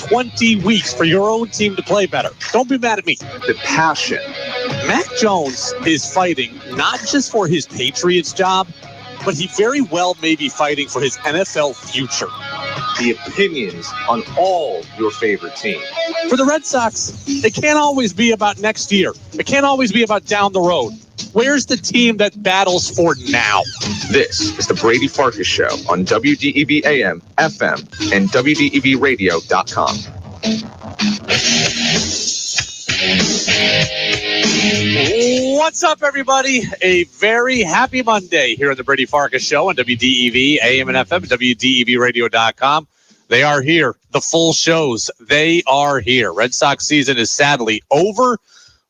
20 weeks for your own team to play better. Don't be mad at me. The passion. Mac Jones is fighting not just for his Patriots job, but he very well may be fighting for his NFL future. The opinions on all your favorite teams. For the Red Sox, it can't always be about next year. It can't always be about down the road. Where's the team that battles for now? This is the Brady Farkas Show on WDEV AM, FM, and WDEVradio.com. What's up, everybody? A very happy Monday here on the Brady Farkas Show on WDEV AM and FM, WDEVradio.com. They are here. The full shows, they are here. Red Sox season is sadly over,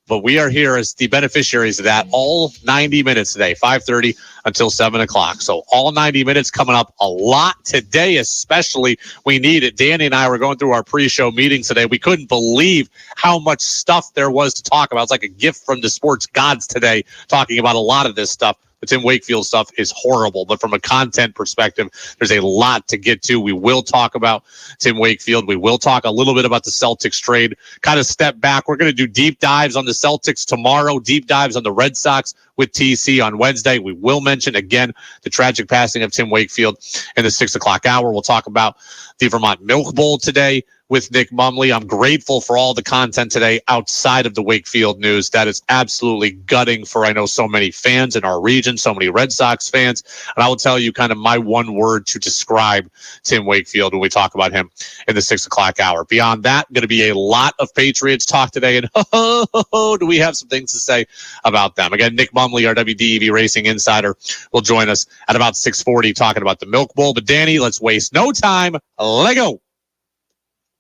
but we are here as the beneficiaries of that all 90 minutes today, 5:30 until 7 o'clock. So all 90 minutes coming up a lot today, especially we need it. Danny and I were going through our pre-show meetings today. We couldn't believe how much stuff there was to talk about. It's like a gift from the sports gods today, talking about a lot of this stuff. The Tim Wakefield stuff is horrible, but from a content perspective, there's a lot to get to. We will talk about Tim Wakefield. We will talk a little bit about the Celtics trade, kind of step back. We're going to do deep dives on the Celtics tomorrow, deep dives on the Red Sox with TC on Wednesday. We will mention, again, the tragic passing of Tim Wakefield in the 6 o'clock hour. We'll talk about the Vermont Milk Bowl today with Nick Mumley. I'm grateful for all the content today outside of the Wakefield news. That is absolutely gutting for, I know, so many fans in our region, so many Red Sox fans. And I will tell you kind of my one word to describe Tim Wakefield when we talk about him in the 6 o'clock hour. Beyond that, going to be a lot of Patriots talk today. And do we have some things to say about them? Again, Nick Mumley, our WDEV Racing Insider, will join us at about 6:40 talking about the Milk Bowl. But Danny, let's waste no time. Let go.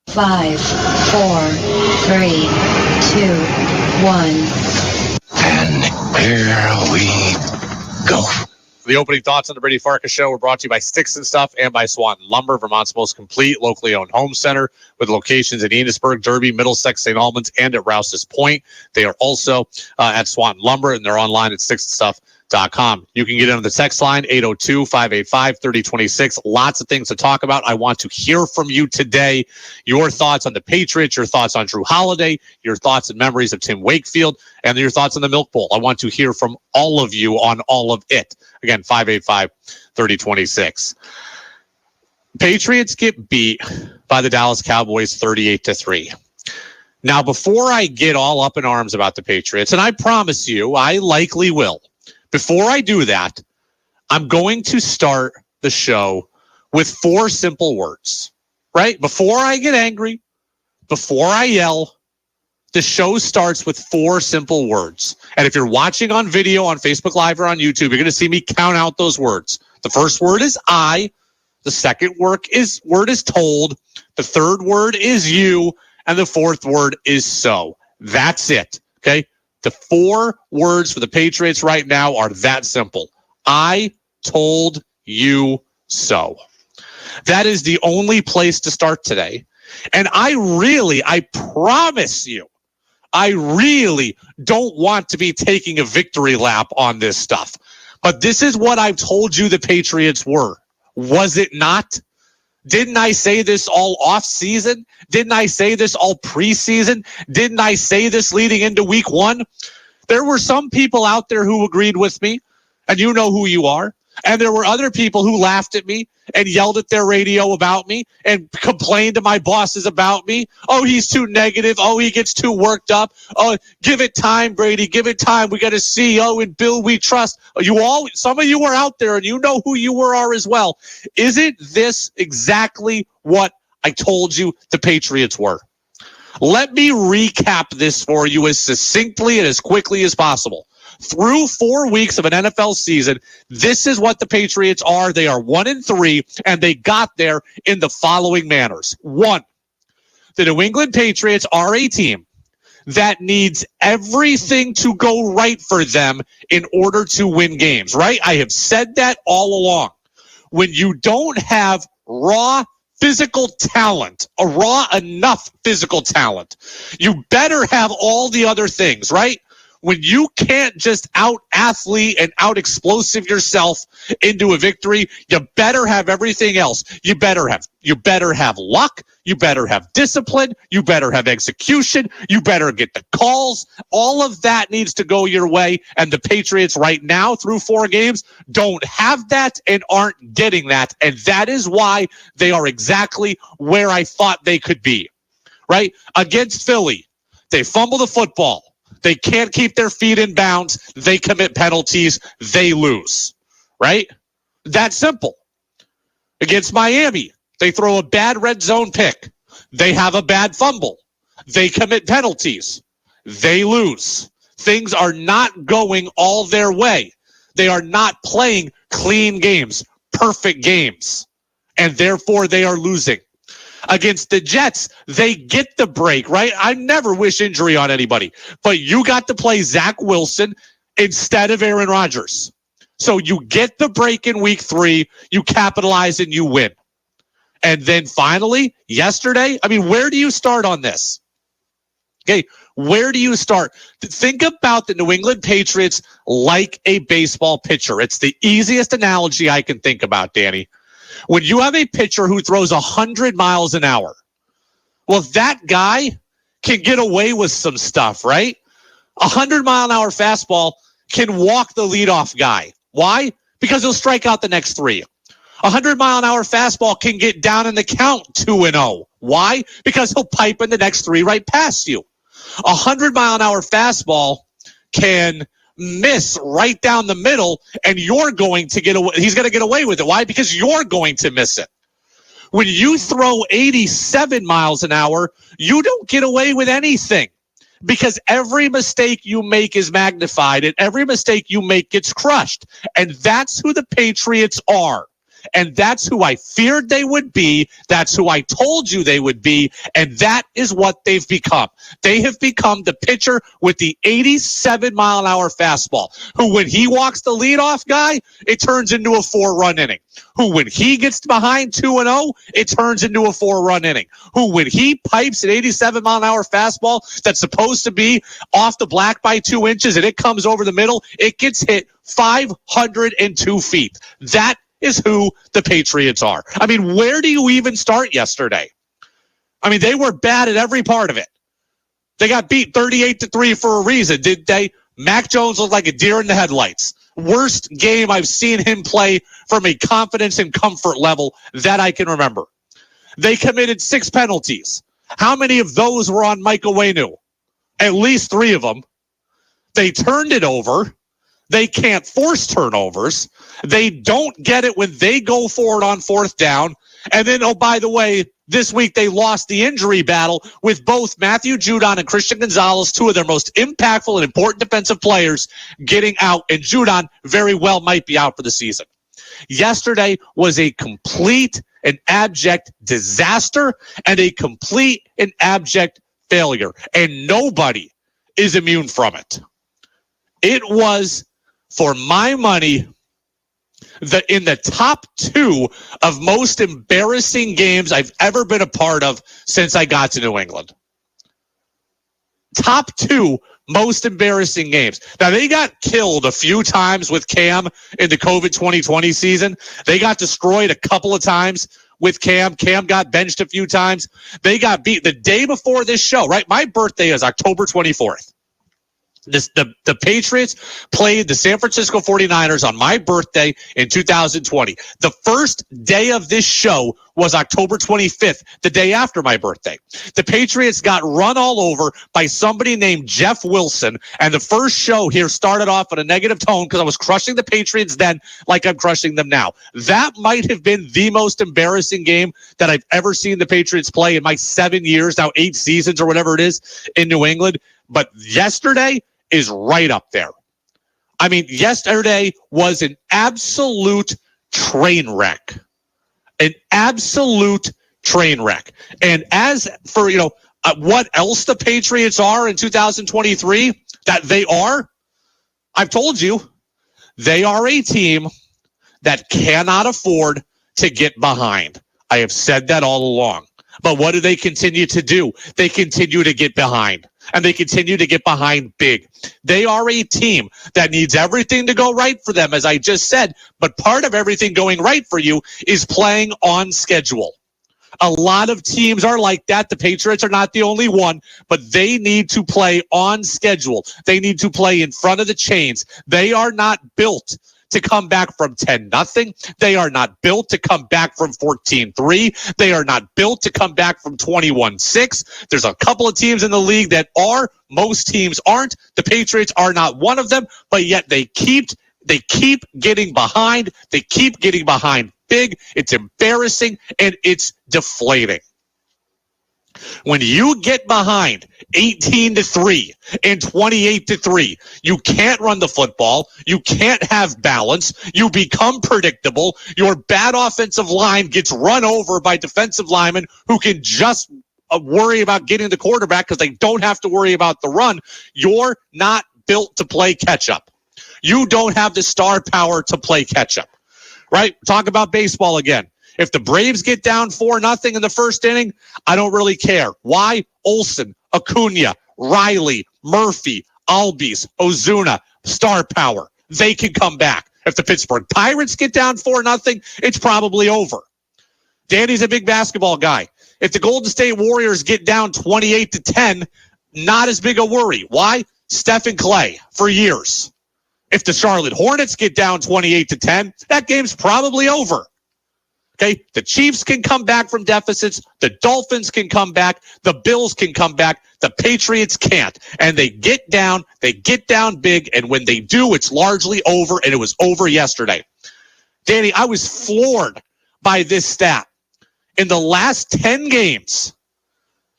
5, 4, 3, 2, 1. And here we go. The opening thoughts on the Brady Farkas Show were brought to you by Sticks and Stuff and by Swanton Lumber, Vermont's most complete locally owned home center with locations in Enosburg, Derby, Middlesex, St. Albans, and at Rouse's Point. They are also at Swanton Lumber, and they're online at sticksandstuff.com. You can get in on the text line, 802-585-3026. Lots of things to talk about. I want to hear from you today. Your thoughts on the Patriots, your thoughts on Drew Holiday, your thoughts and memories of Tim Wakefield, and your thoughts on the Milk Bowl. I want to hear from all of you on all of it. Again, 585-3026. Patriots get beat by the Dallas Cowboys 38-3. Now, before I get all up in arms about the Patriots, and I promise you, I likely will, before I do that, I'm going to start the show with 4 simple words, right? Before I get angry, before I yell, the show starts with 4 simple words. And if you're watching on video on Facebook Live or on YouTube, you're going to see me count out those words. The first word is I. The second word is told. The third word is you. And the fourth word is so. That's it, okay? The 4 words for the Patriots right now are that simple. I told you so. That is the only place to start today. And I promise you, I really don't want to be taking a victory lap on this stuff. But this is what I've told you the Patriots were. Was it not? Didn't I say this all off season? Didn't I say this all preseason? Didn't I say this leading into week 1? There were some people out there who agreed with me, and you know who you are. And there were other people who laughed at me and yelled at their radio about me and complained to my bosses about me. Oh, he's too negative. Oh, he gets too worked up. Oh, give it time, Brady. Give it time. We got to see. Oh, in Bill we trust. Some of you are out there, and you know who you are as well. Isn't this exactly what I told you the Patriots were? Let me recap this for you as succinctly and as quickly as possible. Through 4 weeks of an NFL season, this is what the Patriots are. They are 1-3, and they got there in the following manners. 1, the New England Patriots are a team that needs everything to go right for them in order to win games, right? I have said that all along. When you don't have raw physical talent, enough physical talent, you better have all the other things, right? When you can't just out-athlete and out-explosive yourself into a victory, you better have everything else. You better have luck. You better have discipline. You better have execution. You better get the calls. All of that needs to go your way. And the Patriots right now through 4 games don't have that and aren't getting that. And that is why they are exactly where I thought they could be, right? Against Philly, they fumble the football. They can't keep their feet in bounds. They commit penalties. They lose, right? That simple. Against Miami, they throw a bad red zone pick. They have a bad fumble. They commit penalties. They lose. Things are not going all their way. They are not playing clean games, perfect games, and therefore they are losing. Against the Jets, they get the break, right? I never wish injury on anybody, but you got to play Zach Wilson instead of Aaron Rodgers. So you get the break in week 3, you capitalize and you win. And then finally, yesterday, I mean, where do you start on this? Okay, where do you start? Think about the New England Patriots like a baseball pitcher. It's the easiest analogy I can think about, Danny. When you have a pitcher who throws 100 miles an hour, well, that guy can get away with some stuff, right? 100-mile-an-hour fastball can walk the leadoff guy. Why? Because he'll strike out the next 3. 100-mile-an-hour fastball can get down in the count 2-0. Why? Because he'll pipe in the next 3 right past you. 100-mile-an-hour fastball can miss right down the middle, and you're going to get away. He's going to get away with it. Why? Because you're going to miss it. When you throw 87 miles an hour, you don't get away with anything because every mistake you make is magnified and every mistake you make gets crushed. And that's who the Patriots are. And that's who I feared they would be. That's who I told you they would be. And that is what they've become. They have become the pitcher with the 87-mile-an-hour fastball, who when he walks the leadoff guy, it turns into a 4-run inning. Who when he gets behind 2-0, it turns into a 4-run inning. Who when he pipes an 87-mile-an-hour fastball that's supposed to be off the black by 2 inches and it comes over the middle, it gets hit 502 feet. That is who the Patriots are. I mean, where do you even start yesterday? I mean, they were bad at every part of it. They got beat 38-3 for a reason, didn't they? Mac Jones looked like a deer in the headlights. Worst game I've seen him play from a confidence and comfort level that I can remember. They committed 6 penalties. How many of those were on Michael Waynu? At least 3 of them. They turned it over. They can't force turnovers. They don't get it when they go for it on 4th down. And then, oh, by the way, this week they lost the injury battle with both Matthew Judon and Christian Gonzalez, 2 of their most impactful and important defensive players, getting out. And Judon very well might be out for the season. Yesterday was a complete and abject disaster and a complete and abject failure. And nobody is immune from it. It was, for my money, in the top 2 of most embarrassing games I've ever been a part of since I got to New England. Top 2 most embarrassing games. Now, they got killed a few times with Cam in the COVID 2020 season. They got destroyed a couple of times with Cam. Cam got benched a few times. They got beat the day before this show, right? My birthday is October 24th. The Patriots played the San Francisco 49ers on my birthday in 2020. The first day of this show was October 25th, the day after my birthday. The Patriots got run all over by somebody named Jeff Wilson, and the first show here started off in a negative tone because I was crushing the Patriots then like I'm crushing them now. That might have been the most embarrassing game that I've ever seen the Patriots play in my 7 years, now 8 seasons or whatever it is in New England. But yesterday is right up there. I mean, yesterday was an absolute train wreck. An absolute train wreck. And as for, what else the Patriots are in 2023, that they are, I've told you, they are a team that cannot afford to get behind. I have said that all along. But what do they continue to do? They continue to get behind. And they continue to get behind big. They are a team that needs everything to go right for them, as I just said. But part of everything going right for you is playing on schedule. A lot of teams are like that. The Patriots are not the only one, but they need to play on schedule. They need to play in front of the chains. They are not built to come back from 10-0. They are not built to come back from 14-3. They are not built to come back from 21-6. There's a couple of teams in the league that are. Most teams aren't. The Patriots are not one of them, but yet they keep getting behind. They keep getting behind big. It's embarrassing, and it's deflating. When you get behind 18-3 and 28-3, you can't run the football. You can't have balance. You become predictable. Your bad offensive line gets run over by defensive linemen who can just worry about getting the quarterback because they don't have to worry about the run. You're not built to play catch-up. You don't have the star power to play catch-up, right? Talk about baseball again. If the Braves get down 4-0 in the first inning, I don't really care. Why? Olsen, Acuna, Riley, Murphy, Albies, Ozuna, star power. They can come back. If the Pittsburgh Pirates get down 4-0, it's probably over. Danny's a big basketball guy. If the Golden State Warriors get down 28-10, not as big a worry. Why? Steph and Clay for years. If the Charlotte Hornets get down 28-10, that game's probably over. Okay, the Chiefs can come back from deficits. The Dolphins can come back. The Bills can come back. The Patriots can't. And they get down big. And when they do, it's largely over. And it was over yesterday. Danny, I was floored by this stat. In the last 10 games,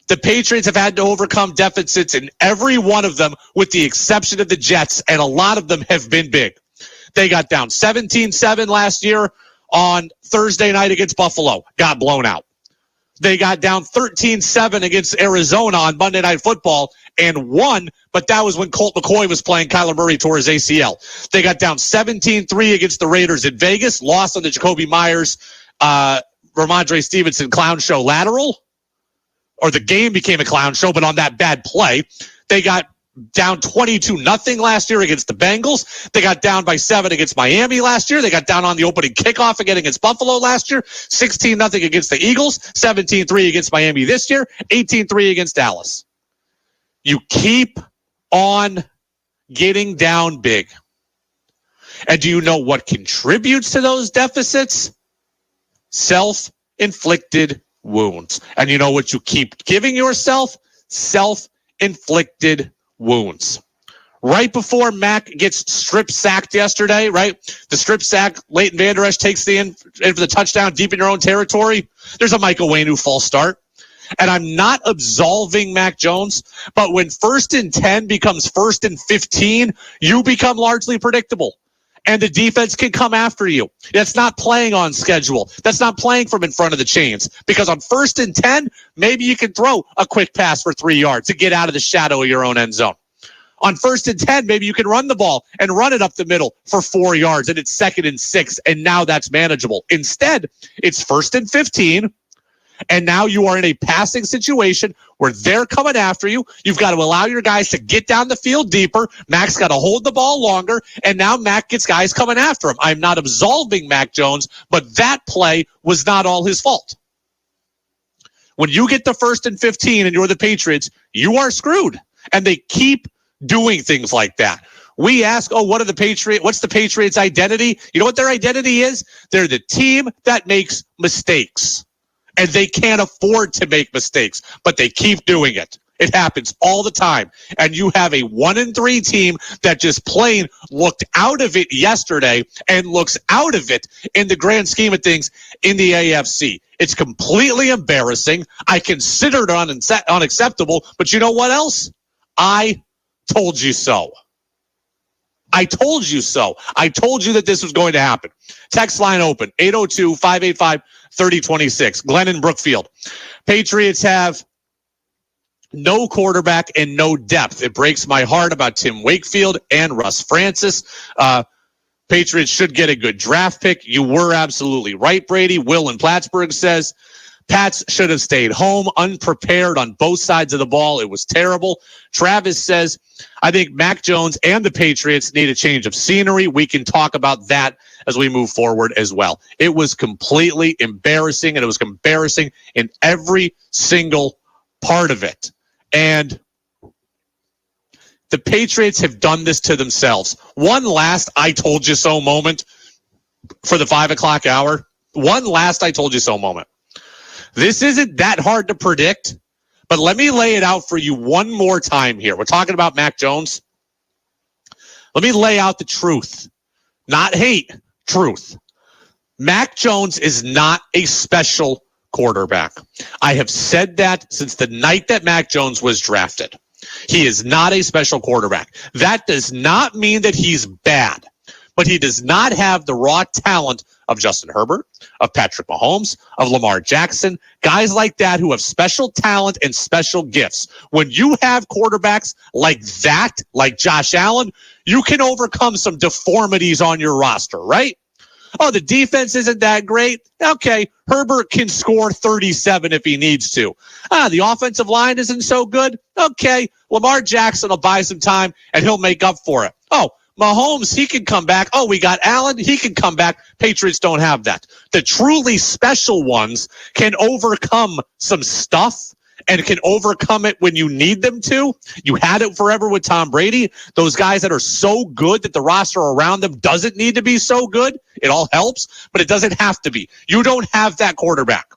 the Patriots have had to overcome deficits in every one of them with the exception of the Jets. And a lot of them have been big. They got down 17-7 last year on Thursday night against Buffalo, got blown out. They got down 13-7 against Arizona on Monday Night Football and won, but that was when Colt McCoy was playing. Kyler Murray tore his ACL. They got down 17-3 against the Raiders in Vegas, lost on the Jacoby Myers, Ramondre Stevenson clown show lateral, or the game became a clown show, but on that bad play. They got down 22-0 last year against the Bengals. They got down by 7 against Miami last year. They got down on the opening kickoff again against Buffalo last year. 16-0 against the Eagles. 17-3 against Miami this year. 18-3 against Dallas. You keep on getting down big. And do you know what contributes to those deficits? Self-inflicted wounds. And you know what you keep giving yourself? Self-inflicted wounds. Right before Mac gets strip sacked yesterday, right? The strip sack, Leighton Vander Esch takes the in for the touchdown deep in your own territory. There's a Michael Wainu false start. And I'm not absolving Mac Jones, but when 1st and 10 becomes 1st and 15, you become largely predictable. And the defense can come after you. That's not playing on schedule. That's not playing from in front of the chains. Because on 1st and 10, maybe you can throw a quick pass for 3 yards to get out of the shadow of your own end zone. On 1st and 10, maybe you can run the ball and run it up the middle for 4 yards, and it's 2nd and 6, and now that's manageable. Instead, it's 1st and 15, and now you are in a passing situation where they're coming after you. You've got to allow your guys to get down the field deeper. Mac's got to hold the ball longer, and now Mac gets guys coming after him. I'm not absolving Mac Jones, but that play was not all his fault. When you get to 1st and 15 and you're the Patriots, you are screwed. And they keep doing things like that. We ask, what's the Patriots' identity? You know what their identity is? They're the team that makes mistakes. And they can't afford to make mistakes, but they keep doing it. It happens all the time. And you have a 1-3 team that just plain looked out of it yesterday and looks out of it in the grand scheme of things in the AFC. It's completely embarrassing. I consider it unacceptable, but you know what else? I told you so. I told you so. I told you that this was going to happen. Text line open, 802-585-3026. Glenn in Brookfield. Patriots have no quarterback and no depth. It breaks my heart about Tim Wakefield and Russ Francis. Patriots should get a good draft pick. You were absolutely right, Brady. Will in Plattsburgh says, Pats should have stayed home, unprepared on both sides of the ball. It was terrible. Travis says, I think Mac Jones and the Patriots need a change of scenery. We can talk about that as we move forward as well. It was completely embarrassing, and it was embarrassing in every single part of it. And the Patriots have done this to themselves. One last I told you so moment for the 5 o'clock hour. One last I told you so moment. This isn't that hard to predict, but let me lay it out for you one more time here. We're talking about Mac Jones. Let me lay out the truth. Not hate, truth. Mac Jones is not a special quarterback. I have said that since the night that Mac Jones was drafted. He is not a special quarterback. That does not mean that he's bad, but he does not have the raw talent of Justin Herbert, of Patrick Mahomes, of Lamar Jackson, guys like that who have special talent and special gifts. When you have quarterbacks like that, like Josh Allen, you can overcome some deformities on your roster, right? Oh, the defense isn't that great. Okay, Herbert can score 37 if he needs to. The offensive line isn't so good. Okay, Lamar Jackson will buy some time, and he'll make up for it. Oh, Mahomes, he can come back. Oh, we got Allen, he can come back. Patriots don't have that. The truly special ones can overcome some stuff and can overcome it when you need them to. You had it forever with Tom Brady. Those guys that are so good that the roster around them doesn't need to be so good. It all helps, but it doesn't have to be. You don't have that quarterback.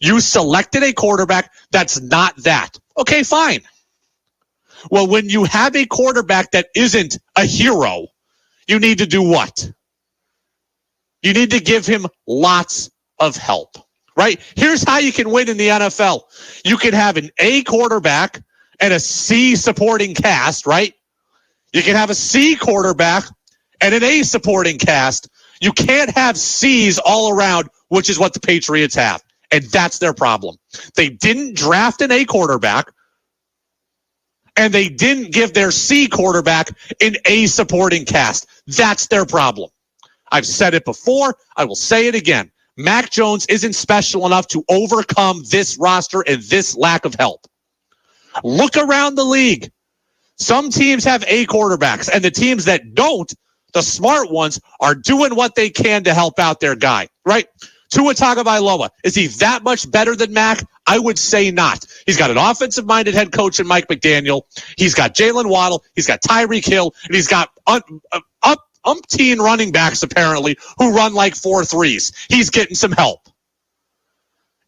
You selected a quarterback that's not that. Okay, fine. Well, when you have a quarterback that isn't a hero, you need to do what? You need to give him lots of help. Right? Here's how you can win in the NFL. You can have an A quarterback and a C supporting cast, right? You can have a C quarterback and an A supporting cast. You can't have C's all around, which is what the Patriots have. And that's their problem. They didn't draft an A quarterback, and they didn't give their C quarterback an A supporting cast. That's their problem. I've said it before. I will say it again. Mac Jones isn't special enough to overcome this roster and this lack of help. Look around the league. Some teams have A quarterbacks, and the teams that don't, the smart ones, are doing what they can to help out their guy, right? Tua Tagovailoa, is he that much better than Mac? I would say not. He's got an offensive-minded head coach in Mike McDaniel. He's got Jalen Waddle. He's got Tyreek Hill, and he's got umpteen running backs, apparently, who run like 4.3s. He's getting some help.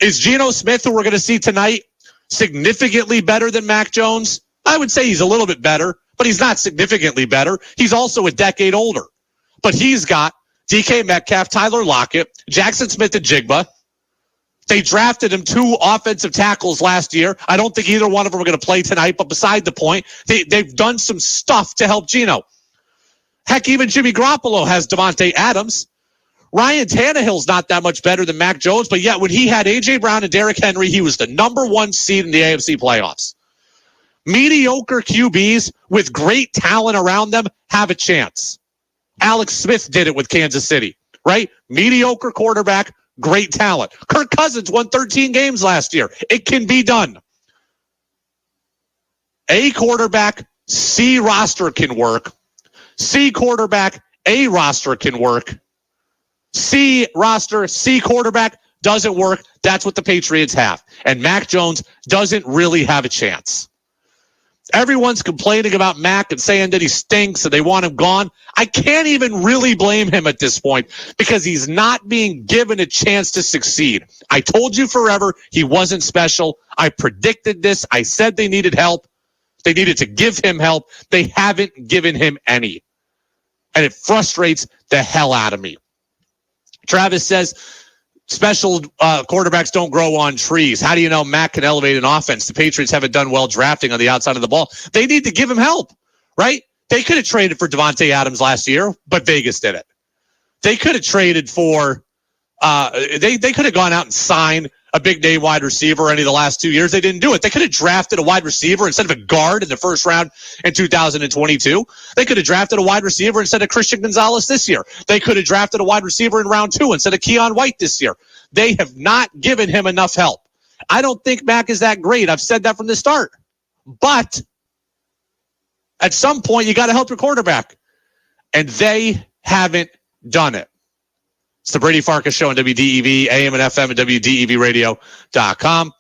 Is Geno Smith, who we're going to see tonight, significantly better than Mac Jones? I would say he's a little bit better, but he's not significantly better. He's also a decade older. But he's got DK Metcalf, Tyler Lockett, Jackson Smith-Njigba. They drafted him 2 offensive tackles last year. I don't think either one of them are going to play tonight, but beside the point, they've done some stuff to help Geno. Heck, even Jimmy Garoppolo has Devontae Adams. Ryan Tannehill's not that much better than Mac Jones, but yet when he had A.J. Brown and Derrick Henry, he was the number 1 seed in the AFC playoffs. Mediocre QBs with great talent around them have a chance. Alex Smith did it with Kansas City, right? Mediocre quarterback, great talent. Kirk Cousins won 13 games last year. It can be done. A quarterback, C roster can work. C quarterback, A roster can work. C roster, C quarterback doesn't work. That's what the Patriots have. And Mac Jones doesn't really have a chance. Everyone's complaining about Mac and saying that he stinks and they want him gone. I can't even really blame him at this point because he's not being given a chance to succeed. I told you forever he wasn't special. I predicted this. I said they needed help. They needed to give him help. They haven't given him any. And it frustrates the hell out of me. Travis says, special quarterbacks don't grow on trees. How do you know Mac can elevate an offense? The Patriots haven't done well drafting on the outside of the ball. They need to give him help, right? They could have traded for Devontae Adams last year, but Vegas did it. They could have traded for they could have gone out and signed a big name wide receiver any of the last 2 years. They didn't do it. They could have drafted a wide receiver instead of a guard in the first round in 2022. They could have drafted a wide receiver instead of Christian Gonzalez this year. They could have drafted a wide receiver in round 2 instead of Keon White this year. They have not given him enough help. I don't think Mac is that great. I've said that from the start. But at some point, you got to help your quarterback. And they haven't done it. It's the Brady Farkas Show on WDEV, AM and FM at WDEVradio.com.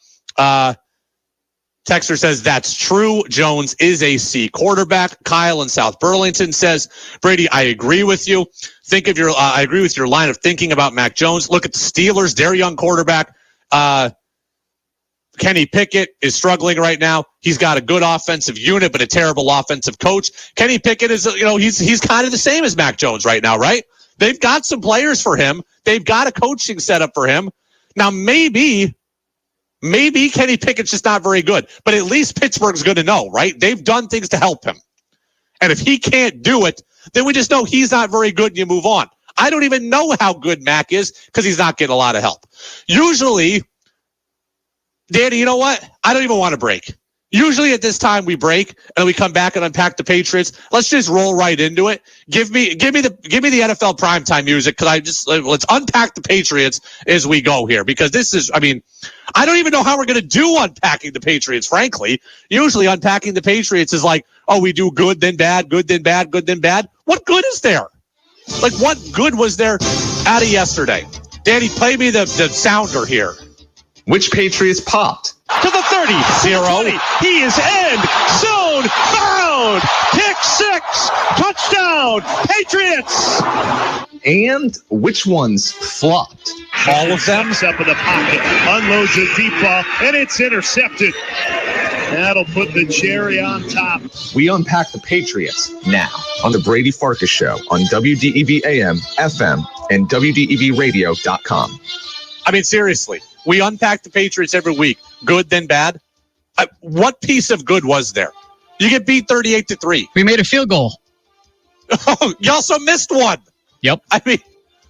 Texter says that's true. Jones is a C quarterback. Kyle in South Burlington says, Brady, I agree with you. I agree with your line of thinking about Mac Jones. Look at the Steelers, their young quarterback. Kenny Pickett is struggling right now. He's got a good offensive unit, but a terrible offensive coach. Kenny Pickett is, he's kind of the same as Mac Jones right now, right? They've got some players for him. They've got a coaching setup for him. Now, maybe Kenny Pickett's just not very good, but at least Pittsburgh's going to know, right? They've done things to help him. And if he can't do it, then we just know he's not very good and you move on. I don't even know how good Mac is because he's not getting a lot of help. Usually, Danny, you know what? I don't even want to break. Usually at this time we break and then we come back and unpack the Patriots. Let's just roll right into it. Give me the NFL primetime music because let's unpack the Patriots as we go here because this is, I don't even know how we're going to do unpacking the Patriots, frankly. Usually unpacking the Patriots is like, oh, we do good, then bad, good, then bad, good, then bad. What good is there? Like, what good was there out of yesterday? Danny, play me the sounder here. Which Patriots popped? To the 30, 0. He is end zone bound. Pick 6. Touchdown, Patriots. And which ones flopped? All of them. Up in the pocket, unloads a deep ball, and it's intercepted. That'll put the cherry on top. We unpack the Patriots now on the Brady Farkas Show on WDEV AM, FM, and WDEVradio.com. Seriously. We unpack the Patriots every week. Good, then bad. What piece of good was there? You get beat 38-3. We made a field goal. Oh, you also missed one. Yep.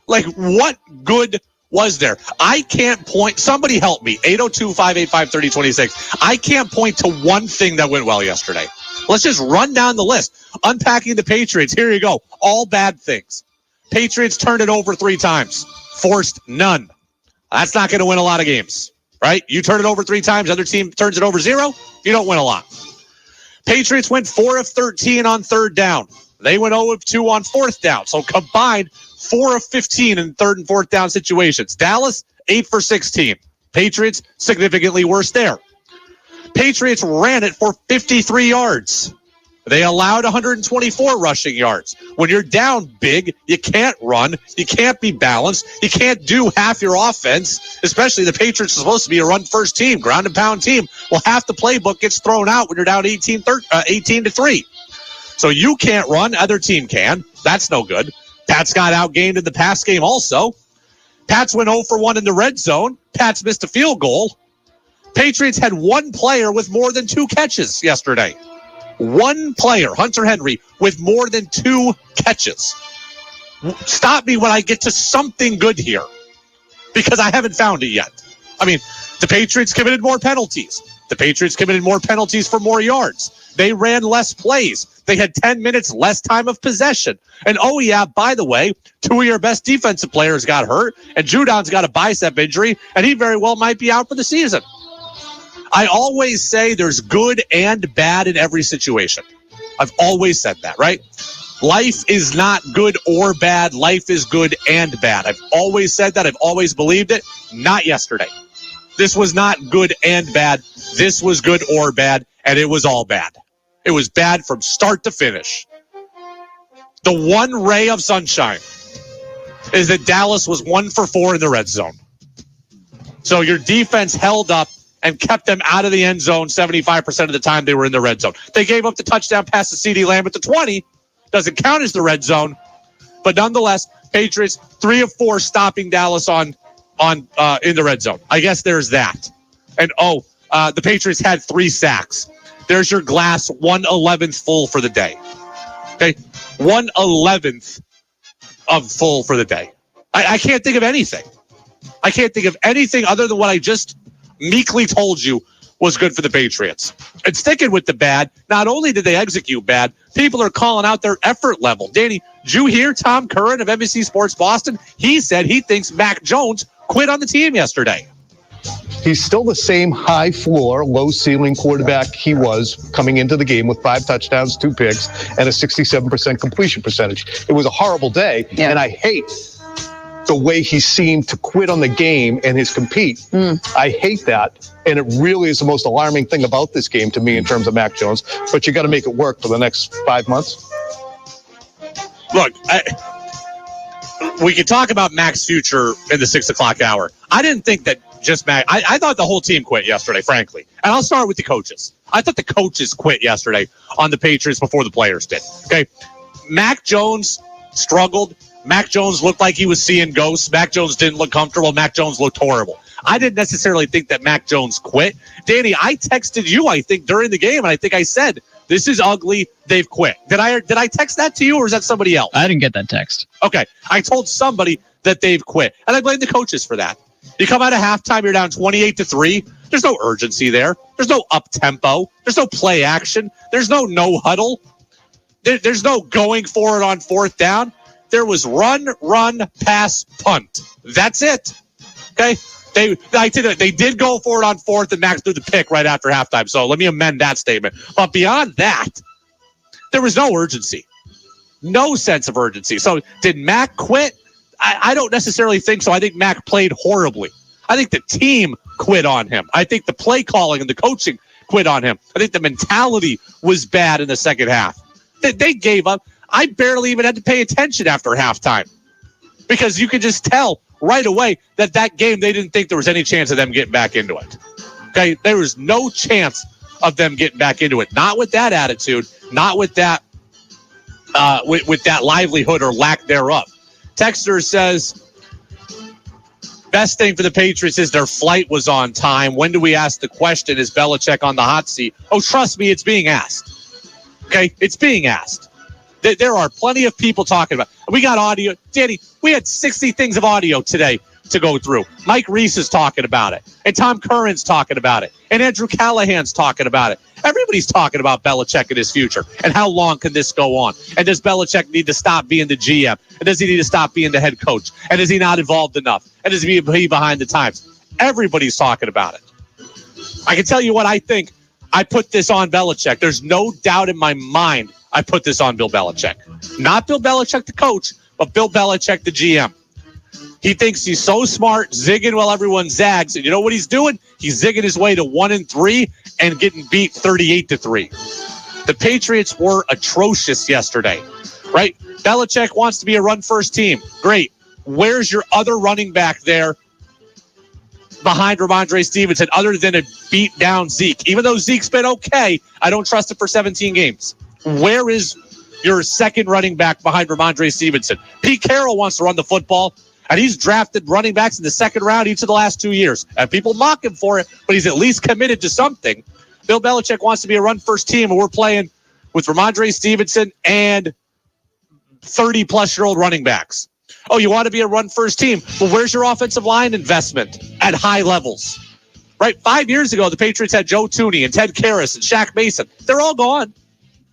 What good was there? I can't point. Somebody help me. 802-585-3026. I can't point to one thing that went well yesterday. Let's just run down the list. Unpacking the Patriots. Here you go. All bad things. Patriots turned it over 3 times. Forced none. That's not going to win a lot of games, right? You turn it over 3 times, other team turns it over 0, you don't win a lot. Patriots went 4 of 13 on 3rd down. They went 0 of 2 on 4th down. So combined, 4 of 15 in 3rd and 4th down situations. Dallas, 8 for 16. Patriots, significantly worse there. Patriots ran it for 53 yards. They allowed 124 rushing yards. When you're down big, you can't run. You can't be balanced. You can't do half your offense, especially the Patriots are supposed to be a run-first team, ground-and-pound team. Well, half the playbook gets thrown out when you're down 18-3. So you can't run. Other team can. That's no good. Pats got outgained in the pass game also. Pats went 0 for 1 in the red zone. Pats missed a field goal. Patriots had one player with more than 2 catches yesterday. One player, Hunter Henry, with more than 2 catches. Stop me when I get to something good here, because I haven't found it yet. The Patriots committed more penalties. The Patriots committed more penalties for more yards. They ran less plays. They had 10 minutes less time of possession. And oh yeah, by the way, 2 of your best defensive players got hurt, and Judon's got a bicep injury, and he very well might be out for the season. I always say there's good and bad in every situation. I've always said that, right? Life is not good or bad. Life is good and bad. I've always said that. I've always believed it. Not yesterday. This was not good and bad. This was good or bad, and it was all bad. It was bad from start to finish. The one ray of sunshine is that Dallas was 1 for 4 in the red zone. So your defense held up and kept them out of the end zone 75% of the time they were in the red zone. They gave up the touchdown pass to CeeDee Lamb at the 20. Doesn't count as the red zone. But nonetheless, Patriots 3 of 4 stopping Dallas in the red zone. I guess there's that. And the Patriots had 3 sacks. There's your glass 1/11th full for the day. Okay, 1/11th of full for the day. I can't think of anything. I can't think of anything other than what I just meekly told you was good for the Patriots. And sticking with the bad, not only did they execute bad, people are calling out their effort level. Danny, did you hear Tom Curran of NBC Sports Boston? He said he thinks Mac Jones quit on the team yesterday. He's still the same high floor, low ceiling quarterback he was coming into the game with 5 touchdowns, 2 picks, and a 67% completion percentage. It was a horrible day, and I hate the way he seemed to quit on the game and his compete. I hate that, and it really is the most alarming thing about this game to me in terms of Mac Jones, but you got to make it work for the next 5 months. Look, we can talk about Mac's future in the 6 o'clock hour. I didn't think that just Mac. I thought the whole team quit yesterday, frankly. And I'll start with the coaches. I thought the coaches quit yesterday on the Patriots before the players did. Okay, Mac Jones struggled. Mac Jones looked like he was seeing ghosts. Mac Jones didn't look comfortable. Mac Jones looked horrible. I didn't necessarily think that Mac Jones quit. Danny, I texted you, I think, during the game, and I think I said, this is ugly. They've quit. Did I text that to you, or is that somebody else? I didn't get that text. Okay. I told somebody that they've quit, and I blame the coaches for that. You come out of halftime, you're down 28-3. There's no urgency there. There's no up-tempo. There's no play action. There's no huddle. There's no going for it on 4th down. There was run, pass, punt. That's it. Okay? They did go for it on 4th, and Max threw the pick right after halftime. So let me amend that statement. But beyond that, there was no urgency. No sense of urgency. So did Mac quit? I don't necessarily think so. I think Mac played horribly. I think the team quit on him. I think the play calling and the coaching quit on him. I think the mentality was bad in the second half. They gave up. I barely even had to pay attention after halftime because you could just tell right away that game, they didn't think there was any chance of them getting back into it. Okay, there was no chance of them getting back into it. Not with that attitude, not with that with that livelihood or lack thereof. Texter says, best thing for the Patriots is their flight was on time. When do we ask the question? Is Belichick on the hot seat? Oh, trust me, it's being asked. Okay, it's being asked. There are plenty of people talking about it. We got audio. Danny, we had 60 things of audio today to go through. Mike Reese is talking about it. And Tom Curran's talking about it. And Andrew Callahan's talking about it. Everybody's talking about Belichick and his future. And how long can this go on? And does Belichick need to stop being the GM? And does he need to stop being the head coach? And is he not involved enough? And does he be behind the times? Everybody's talking about it. I can tell you what I think. I put this on Belichick. There's no doubt in my mind I put this on Bill Belichick. Not Bill Belichick, the coach, but Bill Belichick, the GM. He thinks he's so smart, zigging while everyone zags. And you know what he's doing? He's zigging his way to 1-3 and getting beat 38-3. The Patriots were atrocious yesterday, right? Belichick wants to be a run-first team. Great. Where's your other running back there behind Ramondre Stevenson other than a beat-down Zeke? Even though Zeke's been okay, I don't trust it for 17 games. Where is your second running back behind Ramondre Stevenson? Pete Carroll wants to run the football, and he's drafted running backs in the second round each of the last 2 years. And people mock him for it, but he's at least committed to something. Bill Belichick wants to be a run-first team, and we're playing with Ramondre Stevenson and 30-plus-year-old running backs. Oh, you want to be a run-first team? Well, where's your offensive line investment at high levels? Right? 5 years ago, the Patriots had Joe Thuney and Ted Karras and Shaq Mason. They're all gone.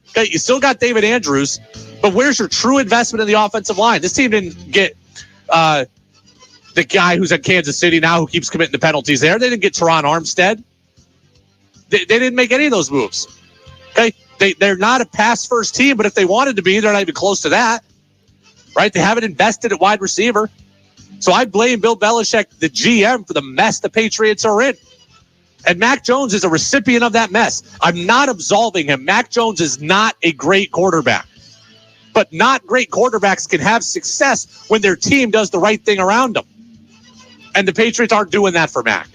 Okay, you still got David Andrews, but where's your true investment in the offensive line? This team didn't get the guy who's at Kansas City now who keeps committing the penalties there. They didn't get Teron Armstead. They didn't make any of those moves. Okay, they're not a pass-first team, but if they wanted to be, they're not even close to that. Right? They haven't invested at wide receiver. So I blame Bill Belichick, the GM, for the mess the Patriots are in. And Mac Jones is a recipient of that mess. I'm not absolving him. Mac Jones is not a great quarterback. But not great quarterbacks can have success when their team does the right thing around them. And the Patriots aren't doing that for Mac.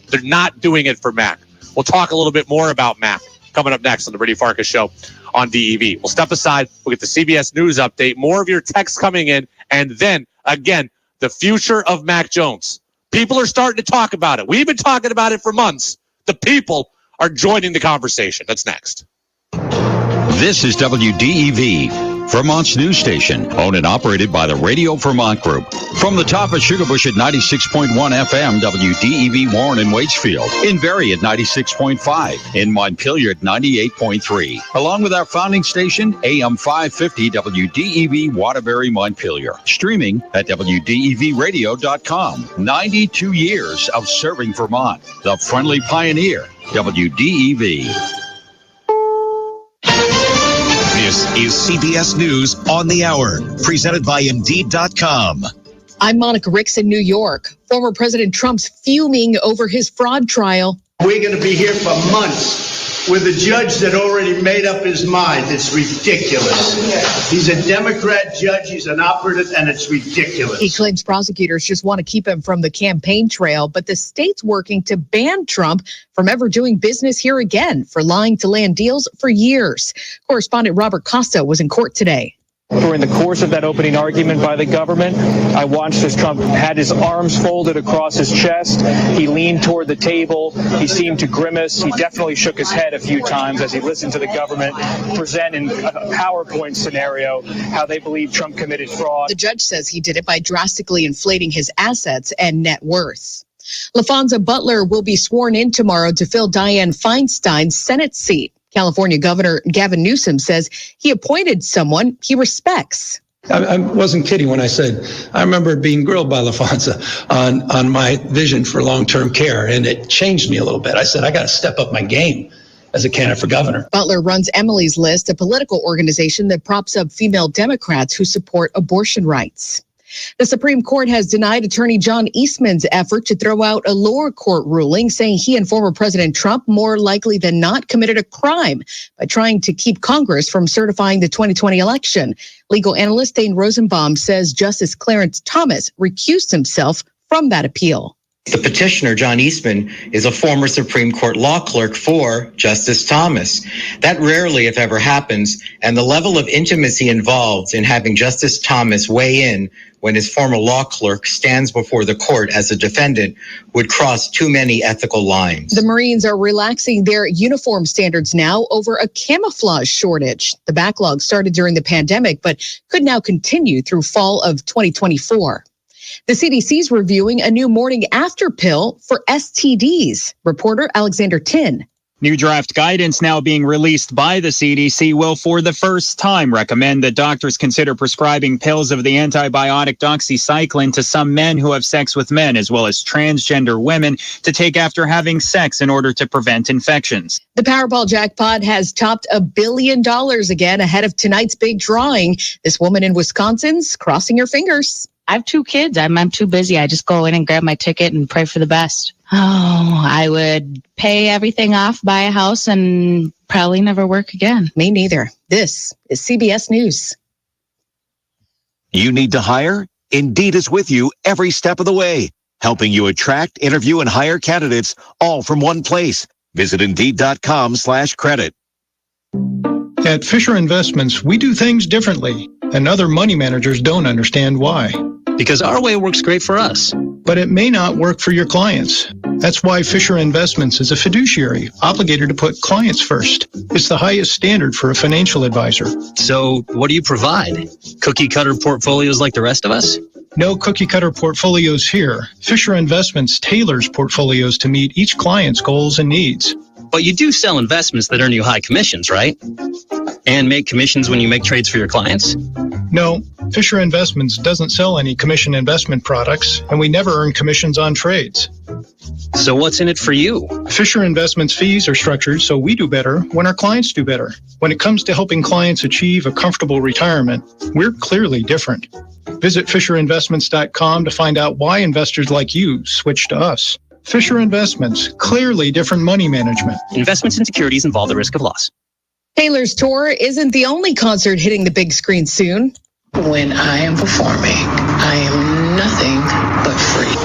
They're not doing it for Mac. We'll talk a little bit more about Mac coming up next on the Brady Farkas Show on DEV. We'll step aside. We'll get the CBS News update. More of your texts coming in. And then, again, the future of Mac Jones. People are starting to talk about it. We've been talking about it for months. The people are joining the conversation. That's next. This is WDEV, Vermont's news station, owned and operated by the Radio Vermont Group. From the top at Sugarbush at 96.1 FM, WDEV Warren and Wakefield. In Berry at 96.5. In Montpelier at 98.3. Along with our founding station, AM 550 WDEV Waterbury, Montpelier. Streaming at WDEVradio.com. 92 years of serving Vermont. The friendly pioneer, WDEV. This is CBS News on the Hour, presented by Indeed.com. I'm Monica Ricks in New York. Former President Trump's fuming over his fraud trial. We're going to be here for months with a judge that already made up his mind. It's ridiculous. He's a Democrat judge. He's an operative, and it's ridiculous. He claims prosecutors just want to keep him from the campaign trail, but the state's working to ban Trump from ever doing business here again for lying to land deals for years. Correspondent Robert Costa was in court today. During the course of that opening argument by the government, I watched as Trump had his arms folded across his chest. He leaned toward the table. He seemed to grimace. He definitely shook his head a few times as he listened to the government present in a PowerPoint scenario how they believe Trump committed fraud. The judge says he did it by drastically inflating his assets and net worth. LaFonza Butler will be sworn in tomorrow to fill Dianne Feinstein's Senate seat. California Governor Gavin Newsom says he appointed someone he respects. I wasn't kidding when I said I remember being grilled by LaFonza on my vision for long-term care, and it changed me a little bit. I said, I got to step up my game as a candidate for governor. Butler runs Emily's List, a political organization that props up female Democrats who support abortion rights. The Supreme Court has denied Attorney John Eastman's effort to throw out a lower court ruling saying he and former President Trump more likely than not committed a crime by trying to keep Congress from certifying the 2020 election. Legal analyst Thane Rosenbaum says Justice Clarence Thomas recused himself from that appeal. The petitioner, John Eastman, is a former Supreme Court law clerk for Justice Thomas. That rarely, if ever, happens, and the level of intimacy involved in having Justice Thomas weigh in when his former law clerk stands before the court as a defendant would cross too many ethical lines. The Marines are relaxing their uniform standards now over a camouflage shortage. The backlog started during the pandemic, but could now continue through fall of 2024. The CDC is reviewing a new morning after pill for STDs. Reporter Alexander Tin. New draft guidance now being released by the CDC will for the first time recommend that doctors consider prescribing pills of the antibiotic doxycycline to some men who have sex with men, as well as transgender women, to take after having sex in order to prevent infections. The Powerball jackpot has topped $1 billion again ahead of tonight's big drawing. This woman in Wisconsin's crossing her fingers. I have 2 kids. I'm too busy. I just go in and grab my ticket and pray for the best. Oh, I would pay everything off, buy a house, and probably never work again. Me neither. This is CBS News. You need to hire? Indeed is with you every step of the way, helping you attract, interview, and hire candidates all from one place. Visit Indeed.com/credit. At Fisher Investments, we do things differently, and other money managers don't understand why. Because our way works great for us. But it may not work for your clients. That's why Fisher Investments is a fiduciary, obligated to put clients first. It's the highest standard for a financial advisor. So what do you provide? Cookie-cutter portfolios like the rest of us? No cookie-cutter portfolios here. Fisher Investments tailors portfolios to meet each client's goals and needs. But you do sell investments that earn you high commissions, right? And make commissions when you make trades for your clients? No, Fisher Investments doesn't sell any commission investment products, and we never earn commissions on trades. So what's in it for you? Fisher Investments fees are structured so we do better when our clients do better. When it comes to helping clients achieve a comfortable retirement, we're clearly different. Visit FisherInvestments.com to find out why investors like you switch to us. Fisher Investments, clearly different money management. Investments in securities involve the risk of loss. Taylor's tour isn't the only concert hitting the big screen soon. When I am performing, I am nothing but free.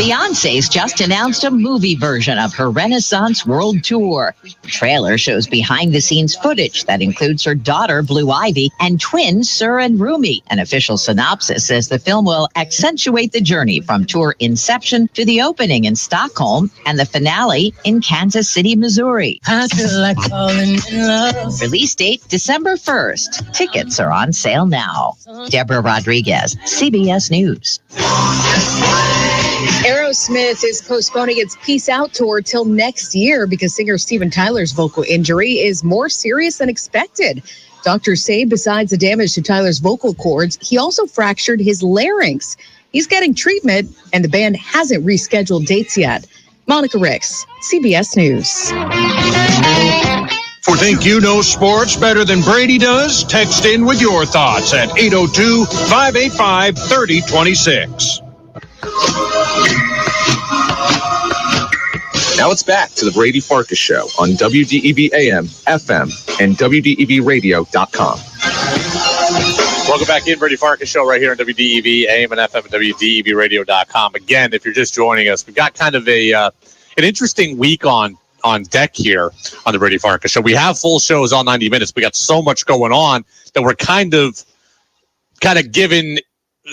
Beyonce's just announced a movie version of her Renaissance World Tour. The trailer shows behind-the-scenes footage that includes her daughter, Blue Ivy, and twins, Sur and Rumi. An official synopsis says the film will accentuate the journey from tour inception to the opening in Stockholm and the finale in Kansas City, Missouri. I feel like falling in love. Release date, December 1st. Tickets are on sale now. Deborah Rodriguez, CBS News. Aerosmith is postponing its Peace Out tour till next year because singer Steven Tyler's vocal injury is more serious than expected. Doctors say besides the damage to Tyler's vocal cords, he also fractured his larynx. He's getting treatment, and the band hasn't rescheduled dates yet. Monica Ricks, CBS News. For Think You Know Sports better than Brady does? Text in with your thoughts at 802-585-3026. Now it's back to the Brady Farkas Show on WDEV AM, FM, and WDEVradio.com. Welcome back in, Brady Farkas Show right here on WDEV AM and FM and WDEVradio.com. Again, if you're just joining us, we've got kind of an interesting week on deck here on the Brady Farkas Show. We have full shows all 90 minutes. We got so much going on that we're kind of giving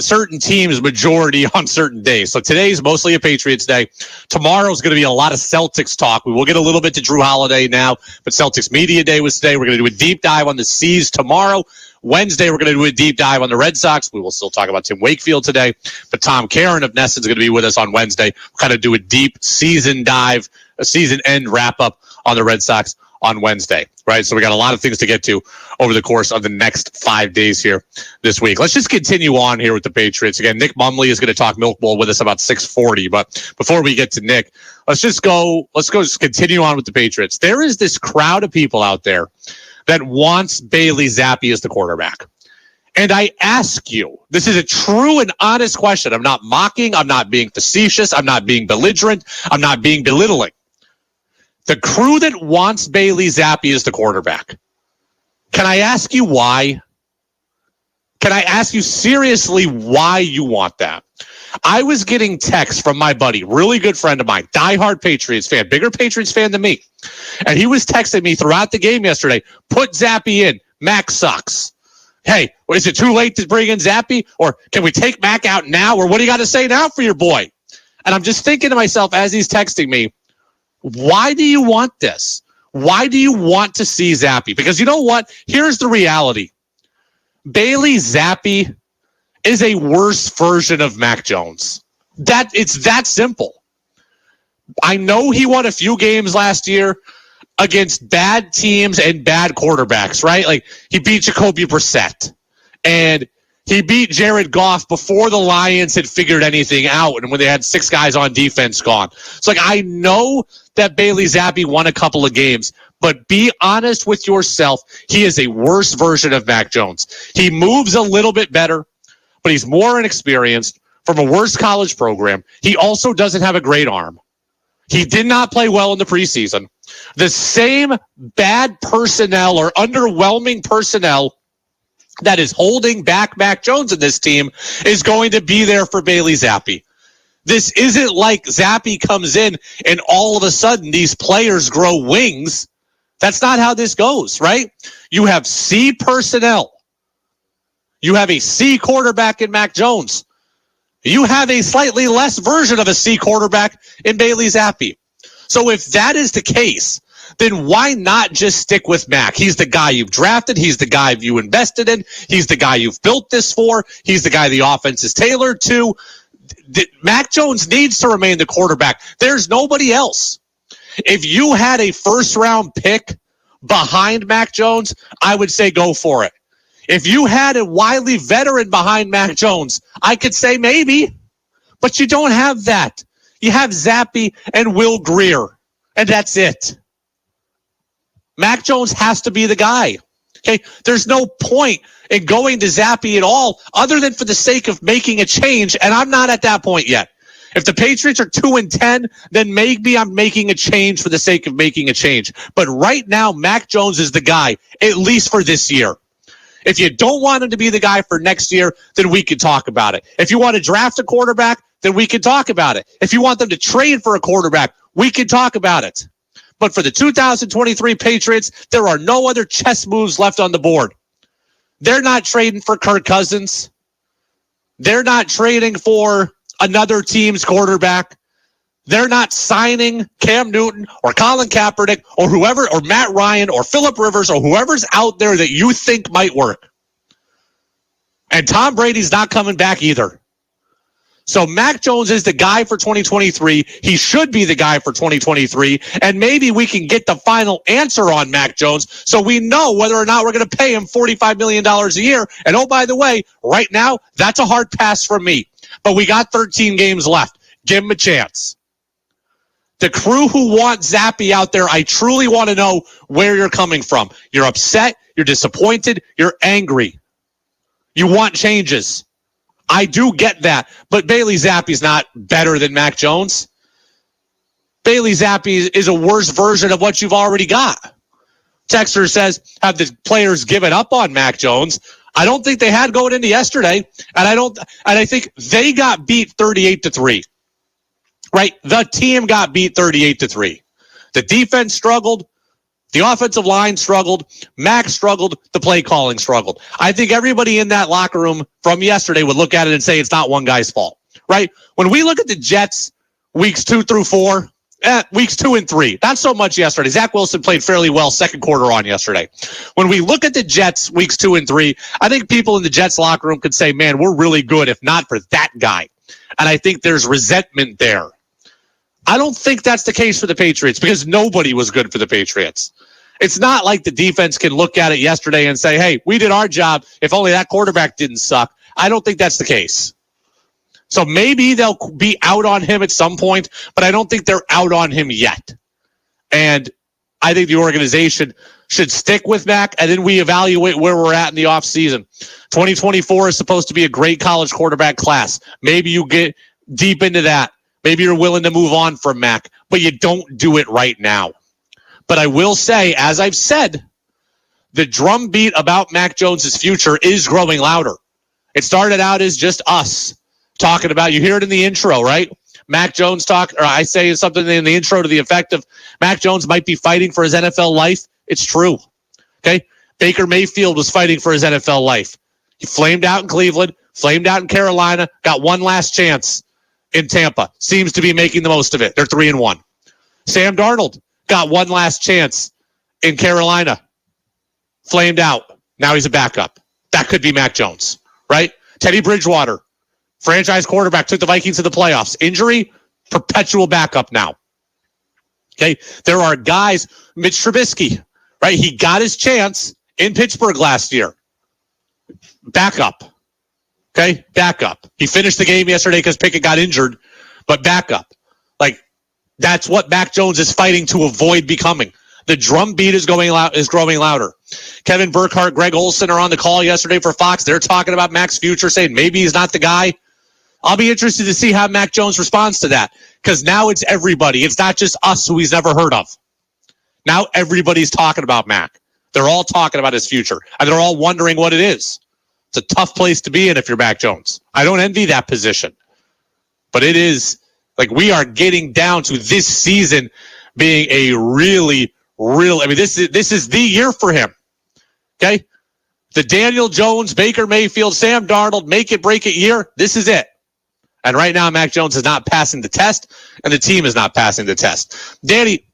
certain teams majority on certain days. So today's mostly a Patriots day. Tomorrow's going to be a lot of Celtics talk. We will get a little bit to Drew Holiday now, but Celtics Media Day was today. We're going to do a deep dive on the C's tomorrow. Wednesday, we're going to do a deep dive on the Red Sox. We will still talk about Tim Wakefield today, but Tom Caron of Nesson is going to be with us on Wednesday. We'll kind of do a deep season dive, a season end wrap up on the Red Sox on Wednesday, right? So we got a lot of things to get to over the course of the next 5 days here this week. Let's just continue on here with the Patriots. Again, Nick Mumley is going to talk Milk Bowl with us about 6:40. But before we get to Nick, let's just continue on with the Patriots. There is this crowd of people out there that wants Bailey Zappi as the quarterback. And I ask you, this is a true and honest question. I'm not mocking. I'm not being facetious. I'm not being belligerent. I'm not being belittling. The crew that wants Bailey Zappi as the quarterback. Can I ask you why? Can I ask you seriously why you want that? I was getting texts from my buddy, really good friend of mine, diehard Patriots fan, bigger Patriots fan than me. And he was texting me throughout the game yesterday, put Zappi in. Mac sucks. Hey, is it too late to bring in Zappi? Or can we take Mac out now? Or what do you got to say now for your boy? And I'm just thinking to myself as he's texting me, why do you want this? Why do you want to see Zappi? Because you know what? Here's the reality. Bailey Zappi is a worse version of Mac Jones. It's that simple. I know he won a few games last year against bad teams and bad quarterbacks, right? Like he beat Jacoby Brissett and he beat Jared Goff before the Lions had figured anything out and when they had 6 guys on defense gone. So I know that Bailey Zappi won a couple of games, but be honest with yourself. He is a worse version of Mac Jones. He moves a little bit better, but he's more inexperienced from a worse college program. He also doesn't have a great arm. He did not play well in the preseason. The same bad personnel or underwhelming personnel that is holding back Mac Jones in this team is going to be there for Bailey Zappi. This isn't like Zappi comes in and all of a sudden these players grow wings. That's not how this goes, right? You have C personnel. You have a C quarterback in Mac Jones. You have a slightly less version of a C quarterback in Bailey Zappi. So if that is the case, then why not just stick with Mac? He's the guy you've drafted. He's the guy you invested in. He's the guy you've built this for. He's the guy the offense is tailored to. Mac Jones needs to remain the quarterback. There's nobody else. If you had a first-round pick behind Mac Jones, I would say go for it. If you had a wily veteran behind Mac Jones, I could say maybe. But you don't have that. You have Zappi and Will Grier, and that's it. Mac Jones has to be the guy. Okay, there's no point in going to Zappi at all other than for the sake of making a change, and I'm not at that point yet. If the Patriots are 2-10, then maybe I'm making a change for the sake of making a change. But right now, Mac Jones is the guy, at least for this year. If you don't want him to be the guy for next year, then we can talk about it. If you want to draft a quarterback, then we can talk about it. If you want them to trade for a quarterback, we can talk about it. But for the 2023 Patriots, there are no other chess moves left on the board. They're not trading for Kirk Cousins. They're not trading for another team's quarterback. They're not signing Cam Newton or Colin Kaepernick or whoever, or Matt Ryan or Phillip Rivers or whoever's out there that you think might work. And Tom Brady's not coming back either. So Mac Jones is the guy for 2023. He should be the guy for 2023. And maybe we can get the final answer on Mac Jones so we know whether or not we're going to pay him $45 million a year. And oh, by the way, right now, that's a hard pass from me. But we got 13 games left. Give him a chance. The crew who want Zappy out there, I truly want to know where you're coming from. You're upset. You're disappointed. You're angry. You want changes. I do get that. But Bailey Zappe's not better than Mac Jones. Bailey Zappi is a worse version of what you've already got. Texter says, have the players given up on Mac Jones? I don't think they had going into yesterday. And I think they got beat 38-3. Right? The team got beat 38-3. The defense struggled. The offensive line struggled. Mac struggled. The play calling struggled. I think everybody in that locker room from yesterday would look at it and say it's not one guy's fault. Right? When we look at the Jets weeks 2 through 4, weeks 2 and 3, not so much yesterday. Zach Wilson played fairly well second quarter on yesterday. When we look at the Jets weeks 2 and 3, I think people in the Jets locker room could say, man, we're really good if not for that guy. And I think there's resentment there. I don't think that's the case for the Patriots because nobody was good for the Patriots. It's not like the defense can look at it yesterday and say, hey, we did our job if only that quarterback didn't suck. I don't think that's the case. So maybe they'll be out on him at some point, but I don't think they're out on him yet. And I think the organization should stick with Mac, and then we evaluate where we're at in the offseason. 2024 is supposed to be a great college quarterback class. Maybe you get deep into that. Maybe you're willing to move on from Mac, but you don't do it right now. But I will say, as I've said, the drumbeat about Mac Jones' future is growing louder. It started out as just us talking about, you hear it in the intro, right? Mac Jones talk, or I say something in the intro to the effect of Mac Jones might be fighting for his NFL life. It's true. Okay? Baker Mayfield was fighting for his NFL life. He flamed out in Cleveland, flamed out in Carolina, got one last chance in Tampa. Seems to be making the most of it. They're 3-1. Sam Darnold got one last chance in Carolina. Flamed out. Now he's a backup. That could be Mac Jones, right? Teddy Bridgewater, franchise quarterback, took the Vikings to the playoffs. Injury, perpetual backup now. Okay, there are guys, Mitch Trubisky, right? He got his chance in Pittsburgh last year. Backup. Okay, backup. He finished the game yesterday because Pickett got injured, but backup. Like, that's what Mac Jones is fighting to avoid becoming. The drumbeat is growing louder. Kevin Burkhardt, Greg Olson are on the call yesterday for Fox. They're talking about Mac's future, saying maybe he's not the guy. I'll be interested to see how Mac Jones responds to that, because now it's everybody. It's not just us who he's never heard of. Now everybody's talking about Mac. They're all talking about his future, and they're all wondering what it is. It's a tough place to be in if you're Mac Jones. I don't envy that position. But it is, like, we are getting down to this season being a really, I mean, this is the year for him. Okay? The Daniel Jones, Baker Mayfield, Sam Darnold, make it, break it year, this is it. And right now, Mac Jones is not passing the test, and the team is not passing the test. Danny,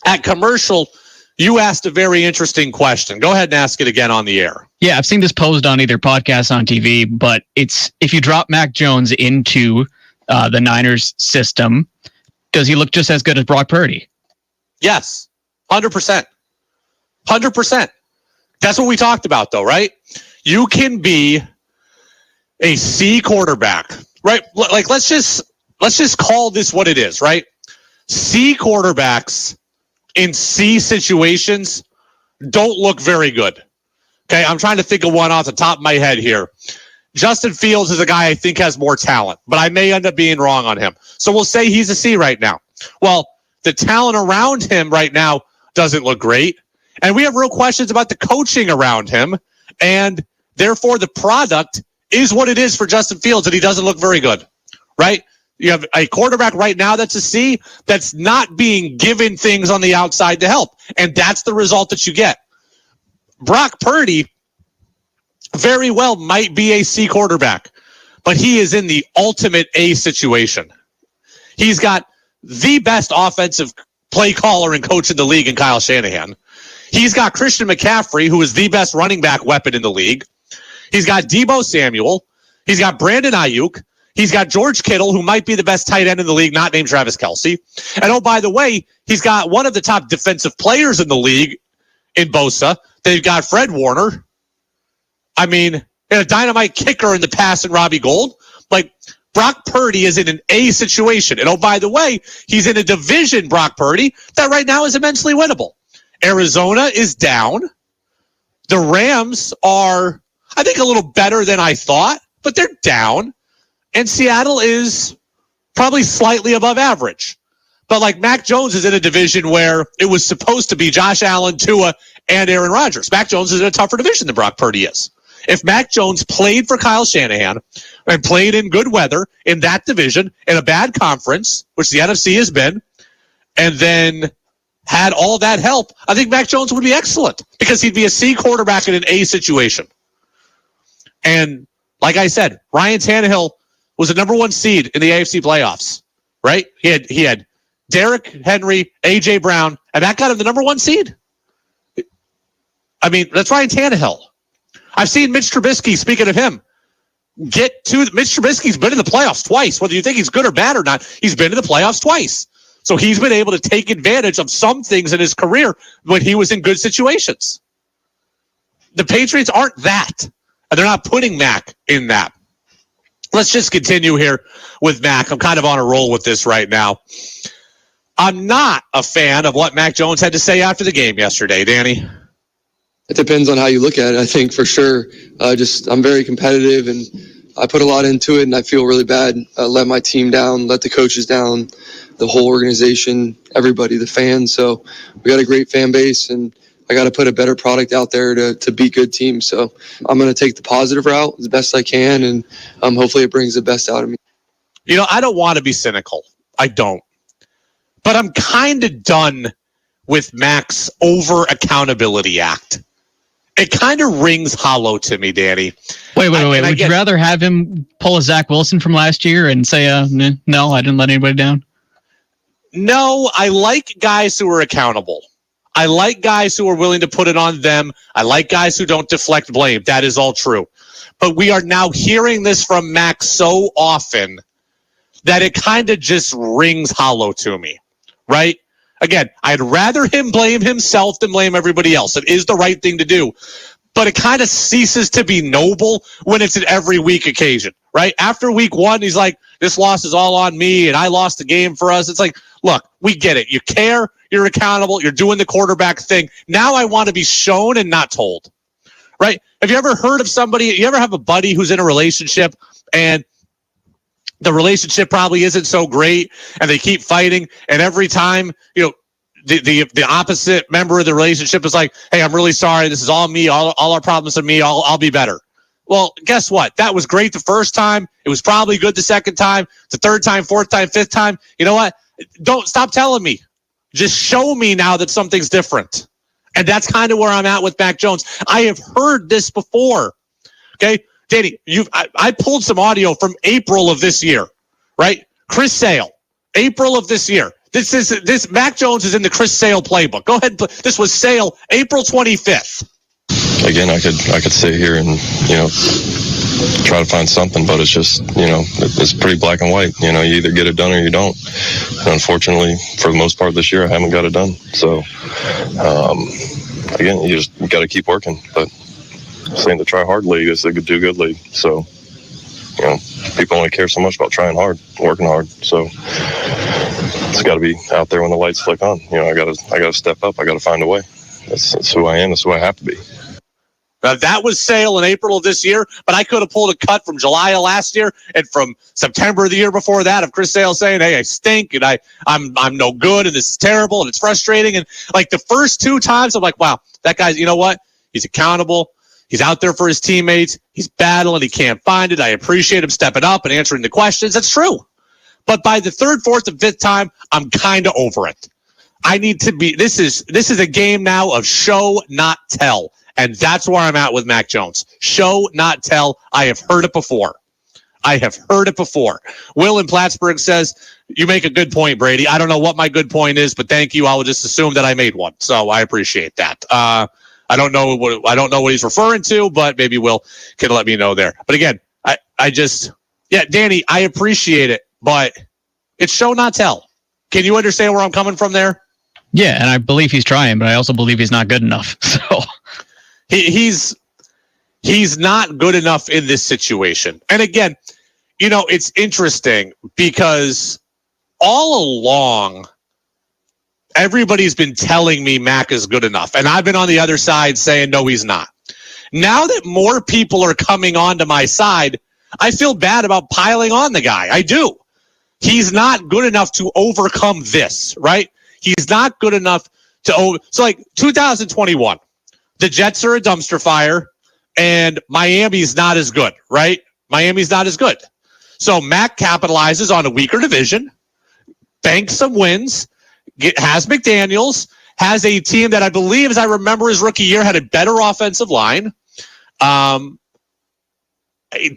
at commercial, you asked a very interesting question. Go ahead and ask it again on the air. Yeah, I've seen this posed on either podcasts on TV, but it's, if you drop Mac Jones into the Niners system, does he look just as good as Brock Purdy? Yes, 100%. 100%. That's what we talked about, though, right? You can be a C quarterback, right? Like, let's just call this what it is, right? C quarterbacks in C situations don't look very good. Okay, I'm trying to think of one off the top of my head here. Justin Fields is a guy I think has more talent, but I may end up being wrong on him. So we'll say he's a C right now. Well, the talent around him right now doesn't look great. And we have real questions about the coaching around him. And therefore, the product is what it is for Justin Fields, and he doesn't look very good. right? You have a quarterback right now that's a C that's not being given things on the outside to help. And that's the result that you get. Brock Purdy very well might be a C quarterback, but he is in the ultimate A situation. He's got the best offensive play caller and coach in the league in Kyle Shanahan. He's got Christian McCaffrey, who is the best running back weapon in the league. He's got Deebo Samuel. He's got Brandon Ayuk. He's got George Kittle, who might be the best tight end in the league, not named Travis Kelce. And oh, by the way, he's got one of the top defensive players in the league in Bosa. They've got Fred Warner. I mean, and a dynamite kicker in the pass in Robbie Gould. Like, Brock Purdy is in an A situation. And oh, by the way, he's in a division, Brock Purdy, that right now is immensely winnable. Arizona is down. The Rams are, I think, a little better than I thought, but they're down. And Seattle is probably slightly above average. But like Mac Jones is in a division where it was supposed to be Josh Allen, Tua, and Aaron Rodgers. Mac Jones is in a tougher division than Brock Purdy is. If Mac Jones played for Kyle Shanahan and played in good weather in that division in a bad conference, which the NFC has been, and then had all that help, I think Mac Jones would be excellent because he'd be a C quarterback in an A situation. And like I said, Ryan Tannehill was the number one seed in the AFC playoffs, right? He had Derrick Henry, A.J. Brown, and that got him the number one seed. I mean, that's Ryan Tannehill. I've seen Mitch Trubisky, speaking of him, Mitch Trubisky's been in the playoffs twice. Whether you think he's good or bad or not, he's been in the playoffs twice. So he's been able to take advantage of some things in his career when he was in good situations. The Patriots aren't that, and they're not putting Mac in that. Let's just continue here with Mac. I'm kind of on a roll with this right now. I'm not a fan of what Mac Jones had to say after the game yesterday, Danny. It depends on how you look at it. I think for sure, I'm very competitive and I put a lot into it and I feel really bad. Let my team down, let the coaches down, the whole organization, everybody, the fans. So we got a great fan base and I got to put a better product out there to beat good teams. So I'm going to take the positive route as best I can, and hopefully it brings the best out of me. You know, I don't want to be cynical. I don't. But I'm kind of done with Mac's over-accountability act. It kind of rings hollow to me, Danny. Wait. Would you rather have him pull a Zach Wilson from last year and say, no, I didn't let anybody down? No, I like guys who are accountable. I like guys who are willing to put it on them. I like guys who don't deflect blame. That is all true. But we are now hearing this from Mac so often that it kind of just rings hollow to me, right? Again, I'd rather him blame himself than blame everybody else. It is the right thing to do. But it kind of ceases to be noble when it's an every week occasion, right? After week one, he's like, this loss is all on me and I lost the game for us. It's like, look, we get it. You care. You're accountable. You're doing the quarterback thing. Now I want to be shown and not told, right? Have you ever heard of somebody, you ever have a buddy who's in a relationship and the relationship probably isn't so great and they keep fighting and every time, you know, the opposite member of the relationship is like, hey, I'm really sorry. This is all me. All our problems are me. I'll be better. Well, guess what? That was great the first time. It was probably good the second time, the third time, fourth time, fifth time. You know what? Don't stop telling me. Just show me now that something's different. And that's kind of where I'm at with Mac Jones. I have heard this before. Okay, Danny, I pulled some audio from April of this year, right? Chris Sale, April of this year. This Mac Jones is in the Chris Sale playbook. Go ahead. This was Sale, April 25th. Again, I could sit here and, try to find something, but it's just, it's pretty black and white. You either get it done or you don't. And unfortunately, for the most part this year, I haven't got it done. So, again, you just got to keep working. But saying the try hard league is the do good league. So, people only care so much about trying hard, working hard. So it's got to be out there when the lights flick on. I got to step up. I got to find a way. That's who I am. That's who I have to be. That was Sale in April of this year, but I could have pulled a cut from July of last year and from September of the year before that of Chris Sale saying, hey, I stink and I'm no good and this is terrible and it's frustrating. And like the first two times I'm like, wow, that guy's, you know what? He's accountable. He's out there for his teammates. He's battling. He can't find it. I appreciate him stepping up and answering the questions. That's true. But by the third, fourth, and fifth time, I'm kind of over it. I need to be, this is a game now of show, not tell. And that's where I'm at with Mac Jones. Show, not tell. I have heard it before. Will in Plattsburgh says, you make a good point, Brady. I don't know what my good point is, but thank you. I will just assume that I made one. So I appreciate that. I don't know what he's referring to, but maybe Will can let me know there. But again, Danny, I appreciate it, but it's show, not tell. Can you understand where I'm coming from there? Yeah, and I believe he's trying, but I also believe he's not good enough. So he's not good enough in this situation. And again, it's interesting because all along, everybody's been telling me Mac is good enough. And I've been on the other side saying, no, he's not. Now that more people are coming onto my side, I feel bad about piling on the guy. I do. He's not good enough to overcome this, right? He's not good enough to So like 2021, the Jets are a dumpster fire and Miami's not as good, right? Miami's not as good. So Mac capitalizes on a weaker division, banks some wins, has McDaniels, has a team that I believe, as I remember his rookie year, had a better offensive line. I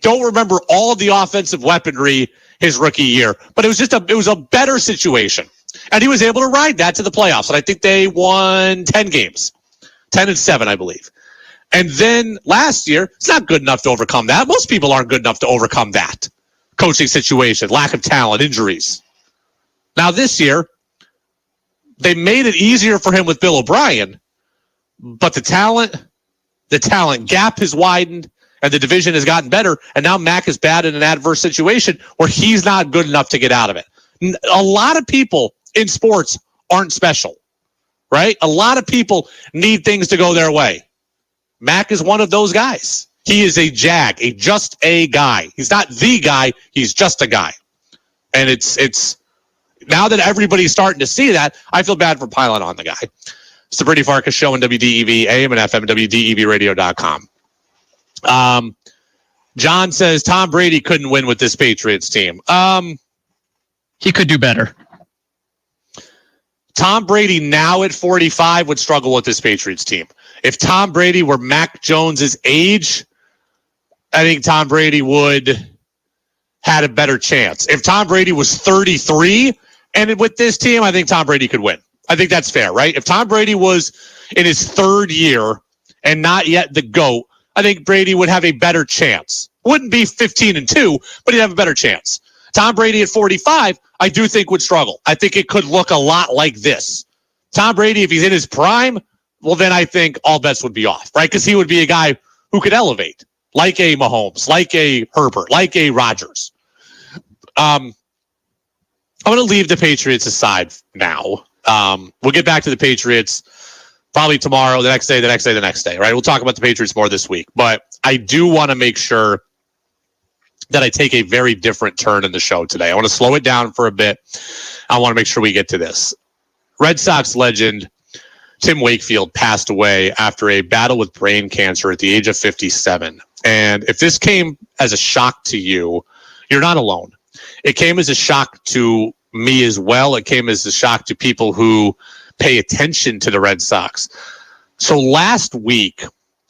don't remember all of the offensive weaponry his rookie year, but it was a better situation. And he was able to ride that to the playoffs. And I think they won 10 games, 10-7, I believe. And then last year, it's not good enough to overcome that. Most people aren't good enough to overcome that coaching situation, lack of talent, injuries. Now this year, they made it easier for him with Bill O'Brien, but the talent gap has widened and the division has gotten better. And now Mac is bad in an adverse situation where he's not good enough to get out of it. A lot of people in sports aren't special, right? A lot of people need things to go their way. Mac is one of those guys. He is a just a guy. He's not the guy. He's just a guy. And it's now that everybody's starting to see that, I feel bad for piling on the guy. It's the Brady Farkas Show on WDEV, AM and FM, WDEVradio.com. John says Tom Brady couldn't win with this Patriots team. He could do better. Tom Brady now at 45 would struggle with this Patriots team. If Tom Brady were Mac Jones's age, I think Tom Brady would had a better chance. If Tom Brady was 33 and with this team, I think Tom Brady could win. I think that's fair, right? If Tom Brady was in his third year and not yet the GOAT, I think Brady would have a better chance. Wouldn't be 15-2, but he'd have a better chance. Tom Brady at 45, I do think would struggle. I think it could look a lot like this. Tom Brady, if he's in his prime, well, then I think all bets would be off, right? Because he would be a guy who could elevate, like a Mahomes, like a Herbert, like a Rodgers. I'm going to leave the Patriots aside now. We'll get back to the Patriots probably tomorrow, the next day, right? We'll talk about the Patriots more this week. But I do want to make sure that I take a very different turn in the show today. I want to slow it down for a bit. I want to make sure we get to this. Red Sox legend Tim Wakefield passed away after a battle with brain cancer at the age of 57. And if this came as a shock to you, you're not alone. It came as a shock to me as well. It came as a shock to people who pay attention to the Red Sox. So last week,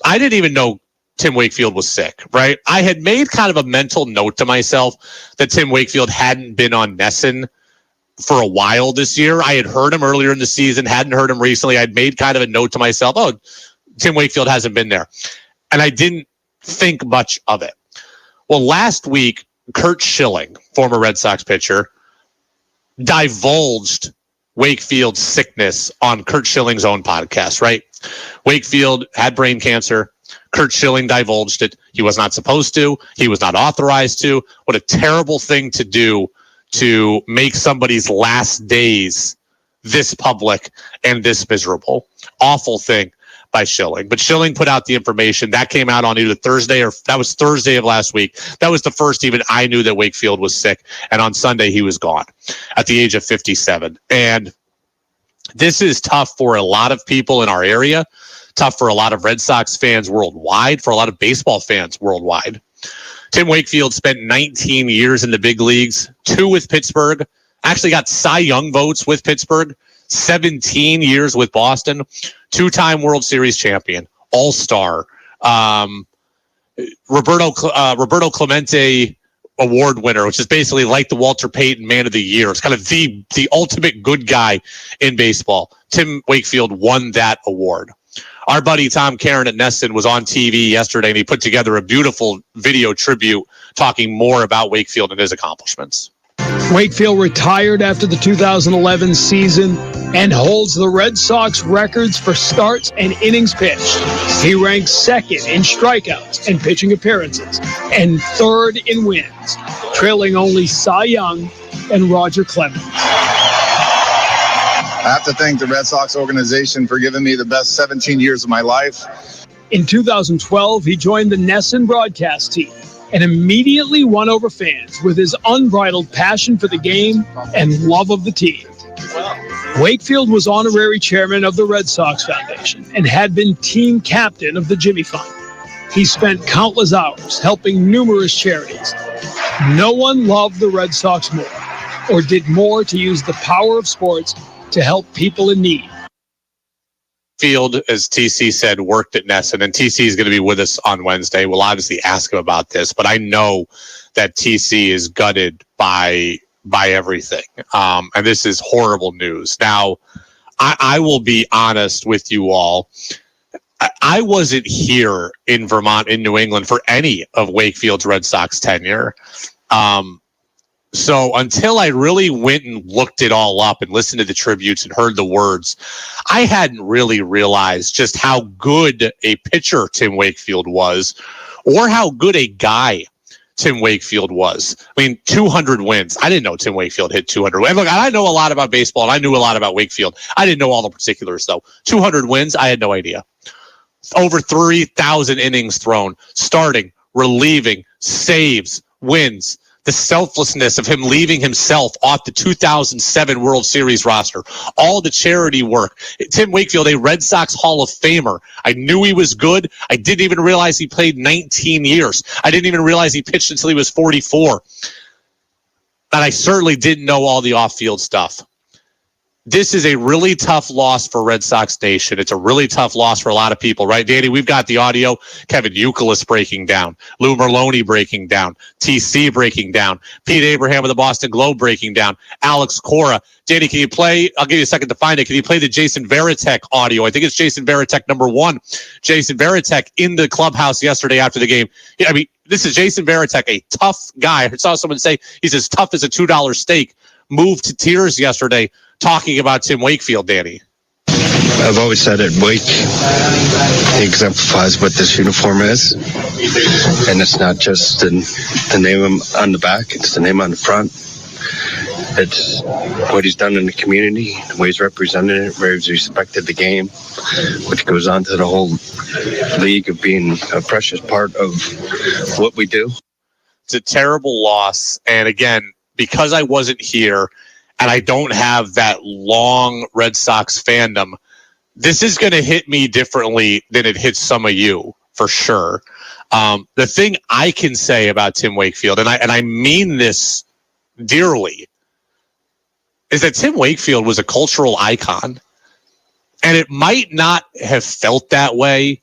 I didn't even know Tim Wakefield was sick, right? I had made kind of a mental note to myself that Tim Wakefield hadn't been on Nesson for a while this year. I had heard him earlier in the season, hadn't heard him recently. I'd made kind of a note to myself, oh, Tim Wakefield hasn't been there. And I didn't think much of it. Well, last week, Curt Schilling, former Red Sox pitcher, divulged Wakefield's sickness on Curt Schilling's own podcast, right? Wakefield had brain cancer. Curt Schilling divulged it. He was not supposed to. He was not authorized to. What a terrible thing to do to make somebody's last days this public and this miserable. Awful thing by Schilling. But Schilling put out the information. That came out on either Thursday or that was Thursday of last week. That was the first even I knew that Wakefield was sick. And on Sunday, he was gone at the age of 57. And this is tough for a lot of people in our area, tough for a lot of Red Sox fans worldwide, for a lot of baseball fans worldwide. Tim Wakefield spent 19 years in the big leagues, 2 with Pittsburgh, actually got Cy Young votes with Pittsburgh, 17 years with Boston, 2-time World Series champion, all-star, Roberto Clemente award winner, which is basically like the Walter Payton Man of the Year. It's kind of the ultimate good guy in baseball. Tim Wakefield won that award. Our buddy Tom Caron at Nesson was on TV yesterday, and he put together a beautiful video tribute talking more about Wakefield and his accomplishments. Wakefield retired after the 2011 season and holds the Red Sox records for starts and innings pitched. He ranks second in strikeouts and pitching appearances and third in wins, trailing only Cy Young and Roger Clemens. I have to thank the Red Sox organization for giving me the best 17 years of my life. In 2012, he joined the Nesson broadcast team and immediately won over fans with his unbridled passion for the game and love of the team. Wakefield was honorary chairman of the Red Sox Foundation and had been team captain of the Jimmy Fund. He spent countless hours helping numerous charities. No one loved the Red Sox more or did more to use the power of sports to help people in need. Field, as TC said, worked at Nesson, and TC is going to be with us on Wednesday. We'll obviously ask him about this, but I know that TC is gutted by everything, and this is horrible news. Now, I will be honest with you all. I wasn't here in Vermont, in New England, for any of Wakefield's Red Sox tenure. So until I really went and looked it all up and listened to the tributes and heard the words, I hadn't really realized just how good a pitcher Tim Wakefield was or how good a guy Tim Wakefield was. I mean, 200 wins. I didn't know Tim Wakefield hit 200 wins. Look, I know a lot about baseball, and I knew a lot about Wakefield. I didn't know all the particulars, though. 200 wins, I had no idea. Over 3,000 innings thrown, starting, relieving, saves, wins. The selflessness of him leaving himself off the 2007 World Series roster, all the charity work. Tim Wakefield, a Red Sox Hall of Famer. I knew he was good. I didn't even realize he played 19 years. I didn't even realize he pitched until he was 44. And I certainly didn't know all the off-field stuff. This is a really tough loss for Red Sox Nation. It's a really tough loss for a lot of people, right, Danny? We've got the audio. Kevin Youkilis breaking down. Lou Merlone breaking down. TC breaking down. Pete Abraham of the Boston Globe breaking down. Alex Cora. Danny, can you play? I'll give you a second to find it. Can you play the Jason Varitek audio? I think it's Jason Varitek #1. Jason Varitek in the clubhouse yesterday after the game. Yeah, I mean, this is Jason Varitek, a tough guy. I saw someone say he's as tough as a $2 steak. Moved to tears yesterday talking about Tim Wakefield, Danny. I've always said it, Wake exemplifies what this uniform is. And it's not just the name on the back, it's the name on the front. It's what he's done in the community, the way he's represented it, where he's respected the game, which goes on to the whole league of being a precious part of what we do. It's a terrible loss. And again, because I wasn't here and I don't have that long Red Sox fandom, this is going to hit me differently than it hits some of you, for sure. The thing I can say about Tim Wakefield, and I mean this dearly, is that Tim Wakefield was a cultural icon. And it might not have felt that way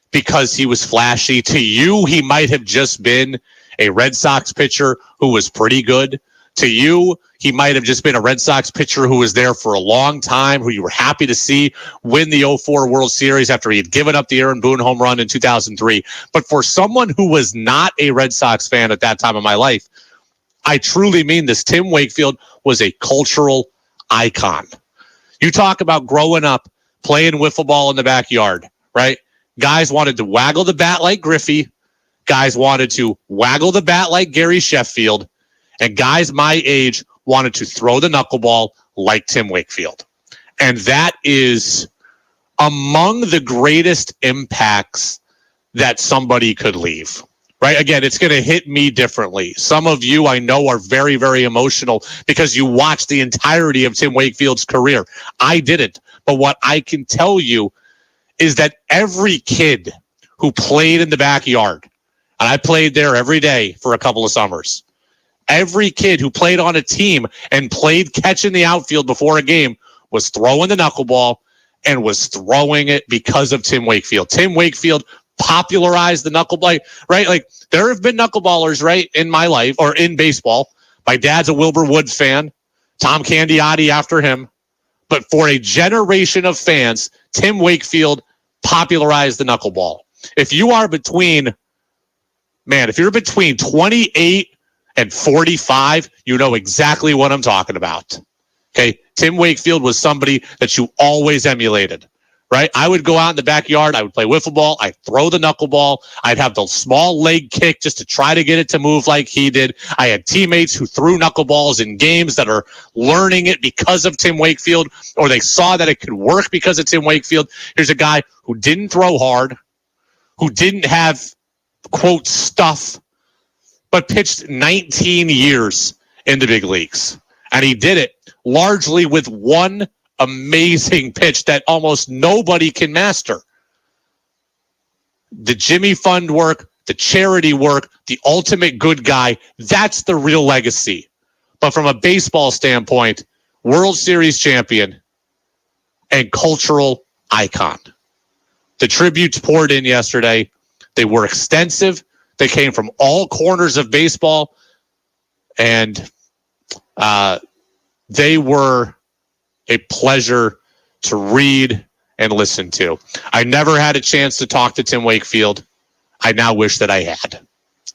because he was flashy. To you, he might have just been a Red Sox pitcher who was pretty good. To you, he might have just been a Red Sox pitcher who was there for a long time, who you were happy to see win the 2004 World Series after he had given up the Aaron Boone home run in 2003. But for someone who was not a Red Sox fan at that time of my life, I truly mean this. Tim Wakefield was a cultural icon. You talk about growing up, playing wiffle ball in the backyard, right? Guys wanted to waggle the bat like Griffey. Guys wanted to waggle the bat like Gary Sheffield. And guys my age wanted to throw the knuckleball like Tim Wakefield. And that is among the greatest impacts that somebody could leave, right? Again, it's going to hit me differently. Some of you I know are very, very emotional because you watched the entirety of Tim Wakefield's career. I didn't. But what I can tell you is that every kid who played in the backyard, And I played there every day for a couple of summers. Every kid who played on a team and played catch in the outfield before a game was throwing the knuckleball and was throwing it because of Tim Wakefield. Tim Wakefield popularized the knuckleball, right? Like, there have been knuckleballers, right, in my life or in baseball. My dad's a Wilbur Wood fan. Tom Candiotti after him. But for a generation of fans, Tim Wakefield popularized the knuckleball. If you're between 28 and 45, you know exactly what I'm talking about. Okay, Tim Wakefield was somebody that you always emulated, right? I would go out in the backyard. I would play wiffle ball. I'd throw the knuckleball. I'd have the small leg kick just to try to get it to move like he did. I had teammates who threw knuckleballs in games that are learning it because of Tim Wakefield, or they saw that it could work because of Tim Wakefield. Here's a guy who didn't throw hard, who didn't have, quote, stuff, but pitched 19 years in the big leagues. And he did it largely with one amazing pitch that almost nobody can master. The Jimmy Fund work, the charity work, the ultimate good guy, that's the real legacy. But from a baseball standpoint, World Series champion and cultural icon. The tributes poured in yesterday. They were extensive. They came from all corners of baseball, and they were a pleasure to read and listen to. I never had a chance to talk to Tim Wakefield. I now wish that I had.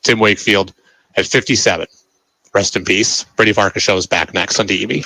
Tim Wakefield at 57. Rest in peace. Brady Farkas Show is back next on DEV.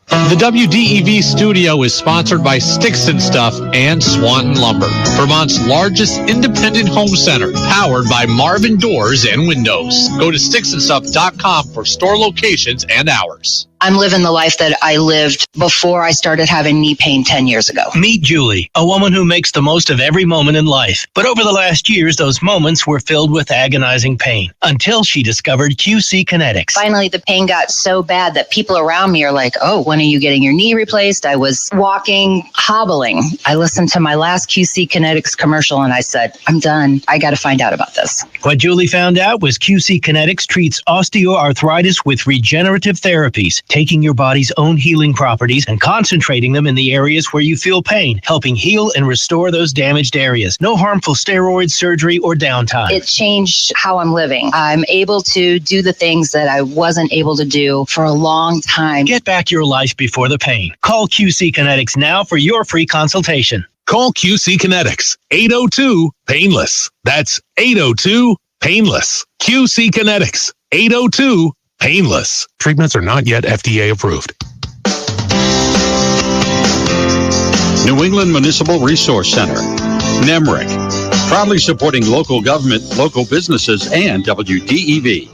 The WDEV studio is sponsored by Sticks and Stuff and Swanton Lumber, Vermont's largest independent home center, powered by Marvin Doors and Windows. Go to sticksandstuff.com for store locations and hours. I'm living the life that I lived before I started having knee pain 10 years ago. Meet Julie, a woman who makes the most of every moment in life. But over the last years, those moments were filled with agonizing pain until she discovered QC Kinetics. Finally, the pain got so bad that people around me are like, oh, when are you getting your knee replaced? I was walking, hobbling. I listened to my last QC Kinetics commercial and I said, I'm done. I got to find out about this. What Julie found out was QC Kinetics treats osteoarthritis with regenerative therapies, taking your body's own healing properties and concentrating them in the areas where you feel pain, helping heal and restore those damaged areas. No harmful steroids, surgery, or downtime. It changed how I'm living. I'm able to do the things that I wasn't able to do for a long time. Get back your life before the pain. Call QC Kinetics now for your free consultation. Call QC Kinetics, 802-PAINLESS. That's 802-PAINLESS. QC Kinetics, 802-PAINLESS. Treatments are not yet FDA approved. New England Municipal Resource Center, NEMRIC, proudly supporting local government, local businesses, and WDEV.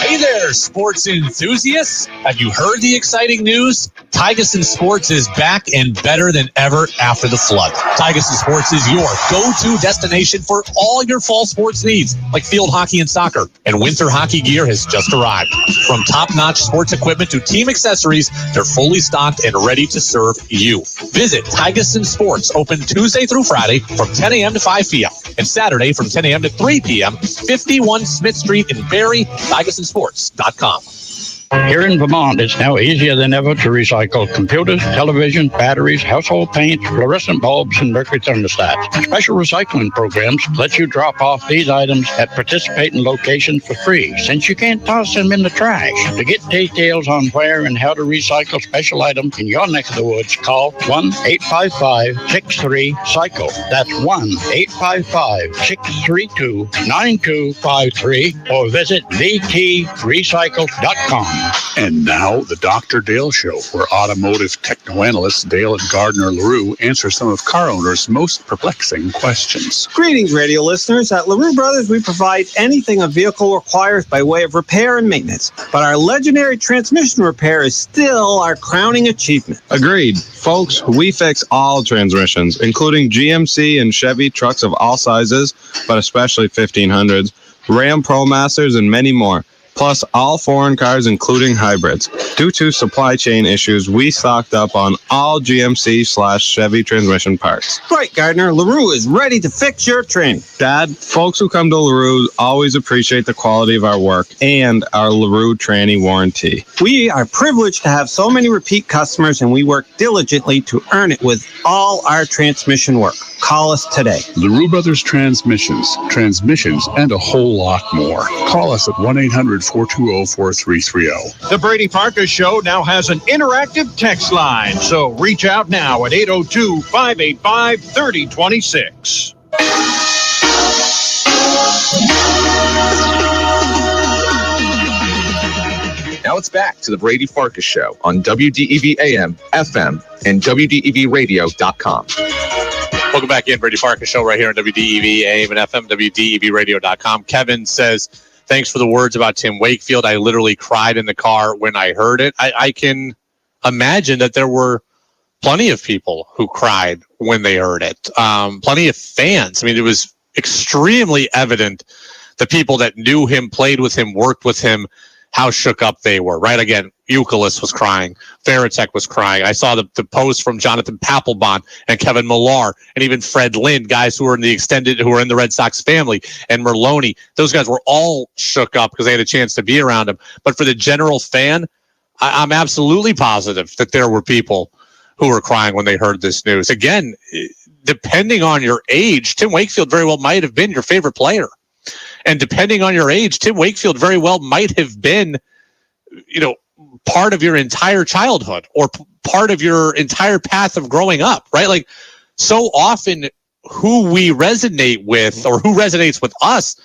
Hey there, sports enthusiasts. Have you heard the exciting news? Tygason Sports is back and better than ever after the flood. Tygason Sports is your go-to destination for all your fall sports needs, like field hockey and soccer. And winter hockey gear has just arrived. From top-notch sports equipment to team accessories, they're fully stocked and ready to serve you. Visit Tygason Sports, open Tuesday through Friday from 10 a.m. to 5 p.m. and Saturday from 10 a.m. to 3 p.m. 51 Smith Street in Barrie, TygasonSports.com. Here in Vermont, it's now easier than ever to recycle computers, television, batteries, household paints, fluorescent bulbs, and mercury thermostats. Special recycling programs let you drop off these items at participating locations for free, since you can't toss them in the trash. To get details on where and how to recycle special items in your neck of the woods, call 1-855-63-CYCLE. That's 1-855-632-9253, or visit vtrecycle.com. And now, the Dr. Dale Show, where automotive techno-analysts Dale and Gardner LaRue answer some of car owners' most perplexing questions. Greetings, radio listeners. At LaRue Brothers, we provide anything a vehicle requires by way of repair and maintenance. But our legendary transmission repair is still our crowning achievement. Agreed. Folks, we fix all transmissions, including GMC and Chevy trucks of all sizes, but especially 1500s, Ram ProMasters, and many more. plus all foreign cars, including hybrids. Due to supply chain issues, we stocked up on all GMC/Chevy transmission parts. Right, Gardner. LaRue is ready to fix your training. Dad, folks who come to LaRue always appreciate the quality of our work and our LaRue tranny warranty. We are privileged to have so many repeat customers, and we work diligently to earn it with all our transmission work. Call us today. LaRue Brothers Transmissions, and a whole lot more. Call us at 1-800-420-4330. The Brady Farkas Show now has an interactive text line, so reach out now at 802-585-3026. Now it's back to the Brady Farkas Show on WDEV AM, FM, and WDEVradio.com. Welcome back in, Brady Farkas Show right here on WDEV AM and FM, WDEVradio.com. Kevin says, thanks for the words about Tim Wakefield. I literally cried in the car when I heard it. I can imagine that there were plenty of people who cried when they heard it. Plenty of fans. I mean, it was extremely evident the people that knew him, played with him, worked with him, how shook up they were, right? Again, Euclid was crying. Veritek was crying. I saw the post from Jonathan Papelbon and Kevin Millar and even Fred Lynn, guys who were in the Red Sox family, and Merlone. Those guys were all shook up because they had a chance to be around him. But for the general fan, I'm absolutely positive that there were people who were crying when they heard this news. Again, depending on your age, Tim Wakefield very well might have been your favorite player. And depending on your age, Tim Wakefield very well might have been, part of your entire childhood or part of your entire path of growing up, right? Like, so often who we resonate with or who resonates with us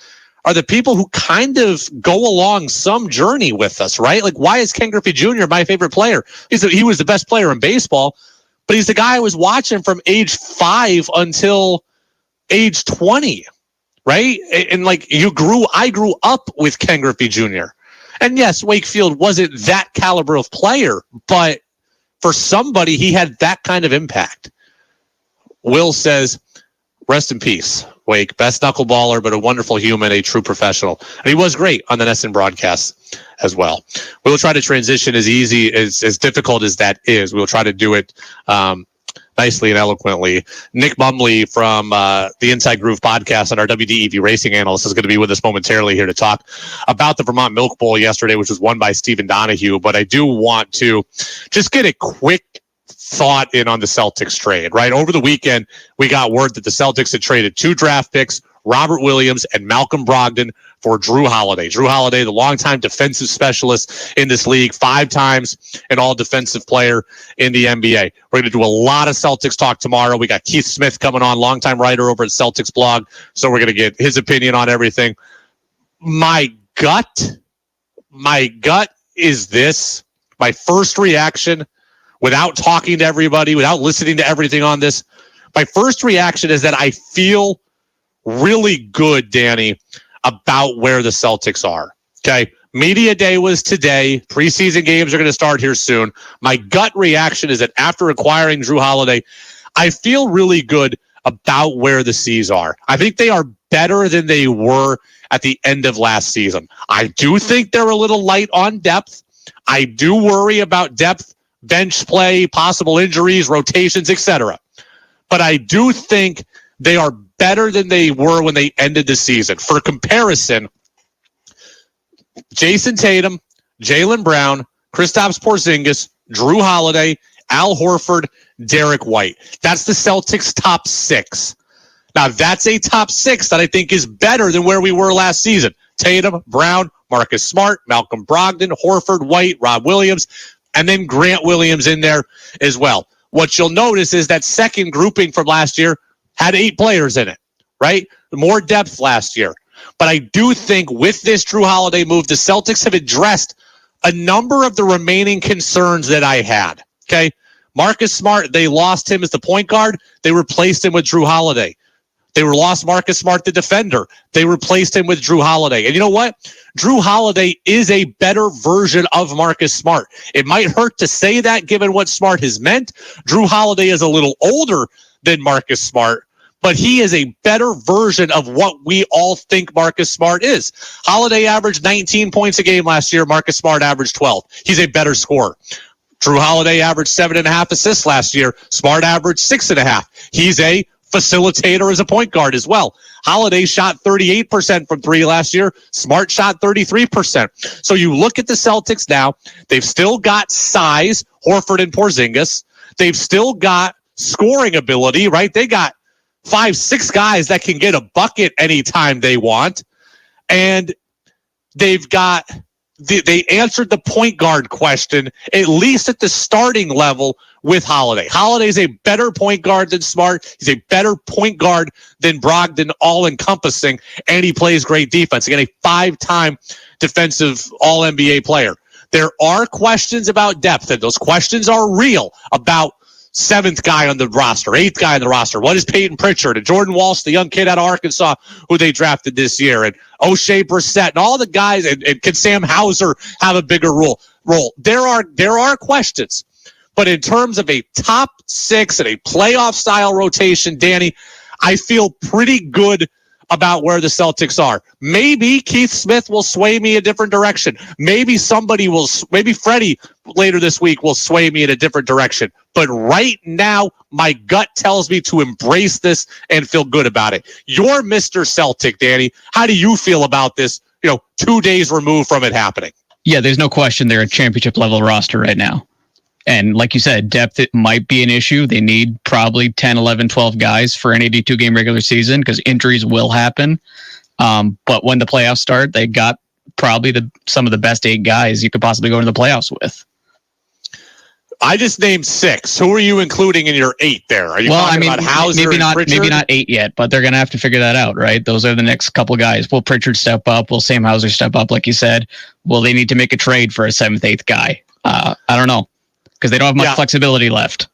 are the people who kind of go along some journey with us, right? Like, why is Ken Griffey Jr. my favorite player? He was the best player in baseball, but he's the guy I was watching from age 5 until age 20. Right? And I grew up with Ken Griffey Jr. And yes, Wakefield wasn't that caliber of player, but for somebody, he had that kind of impact. Will says, rest in peace, Wake. Best knuckleballer, but a wonderful human, a true professional. And he was great on the Nesson broadcast as well. We will try to transition as easy, as difficult as that is. We will try to do it nicely and eloquently. Nick Mumley from the Inside Groove podcast and our WDEV racing analyst is going to be with us momentarily here to talk about the Vermont Milk Bowl yesterday, which was won by Stephen Donahue. But I do want to just get a quick thought in on the Celtics trade, right? Over the weekend, we got word that the Celtics had traded 2 draft picks, Robert Williams and Malcolm Brogdon, for Drew Holiday. Drew Holiday, the longtime defensive specialist in this league, 5 times an all-defensive player in the NBA. We're going to do a lot of Celtics talk tomorrow. We got Keith Smith coming on, longtime writer over at Celtics blog, so we're going to get his opinion on everything. My gut is this. My first reaction, without talking to everybody, without listening to everything on this, my first reaction is that I feel really good, Danny, about where the Celtics are. Okay. Media day was today. Preseason games are going to start here soon. My gut reaction is that after acquiring Drew Holiday, I feel really good about where the C's are. I think they are better than they were at the end of last season. I do think they're a little light on depth. I do worry about depth, bench play, possible injuries, rotations, etc. But I do think they are better than they were when they ended the season. For comparison, Jason Tatum, Jaylen Brown, Kristaps Porzingis, Drew Holiday, Al Horford, Derek White. That's the Celtics' top 6. Now, that's a top 6 that I think is better than where we were last season. Tatum, Brown, Marcus Smart, Malcolm Brogdon, Horford, White, Rob Williams, and then Grant Williams in there as well. What you'll notice is that second grouping from last year had 8 players in it, right? More depth last year. But I do think with this Drew Holiday move, the Celtics have addressed a number of the remaining concerns that I had, okay? Marcus Smart, they lost him as the point guard. They replaced him with Drew Holiday. They lost Marcus Smart, the defender. They replaced him with Drew Holiday. And you know what? Drew Holiday is a better version of Marcus Smart. It might hurt to say that given what Smart has meant. Drew Holiday is a little older than Marcus Smart, but he is a better version of what we all think Marcus Smart is. Holiday averaged 19 points a game last year. Marcus Smart averaged 12. He's a better scorer. Drew Holiday averaged 7.5 assists last year. Smart averaged 6.5. He's a facilitator as a point guard as well. Holiday shot 38% from three last year. Smart shot 33%. So you look at the Celtics now, they've still got size, Horford and Porzingis. They've still got scoring ability, right? They got 5-6 guys that can get a bucket anytime they want. And they've got... They answered the point guard question, at least at the starting level, with Holiday. Holiday's a better point guard than Smart. He's a better point guard than Brogdon, all-encompassing, and he plays great defense. Again, a 5-time defensive All-NBA player. There are questions about depth, and those questions are real about 7th guy on the roster, 8th guy on the roster. What is Peyton Pritchard and Jordan Walsh, the young kid out of Arkansas who they drafted this year, and O'Shea Brissett and all the guys, and can Sam Hauser have a bigger role? There are questions, but in terms of a top 6 and a playoff style rotation, Danny, I feel pretty good about where the Celtics are. Maybe Keith Smith will sway me a different direction. Maybe Freddie later this week will sway me in a different direction. But right now, my gut tells me to embrace this and feel good about it. You're Mr. Celtic, Danny. How do you feel about this, 2 days removed from it happening? Yeah, there's no question they're a championship level roster right now. And like you said, depth, it might be an issue. They need probably 10, 11, 12 guys for an 82-game regular season because injuries will happen. But when the playoffs start, they got probably some of the best 8 guys you could possibly go into the playoffs with. I just named 6. Who are you including in your 8 there? Are you talking about Hauser maybe not Pritchard? 8 yet, but they're going to have to figure that out, right? Those are the next couple guys. Will Pritchard step up? Will Sam Hauser step up, like you said? Will they need to make a trade for a 7th, 8th guy? I don't know. Because they don't have much flexibility left.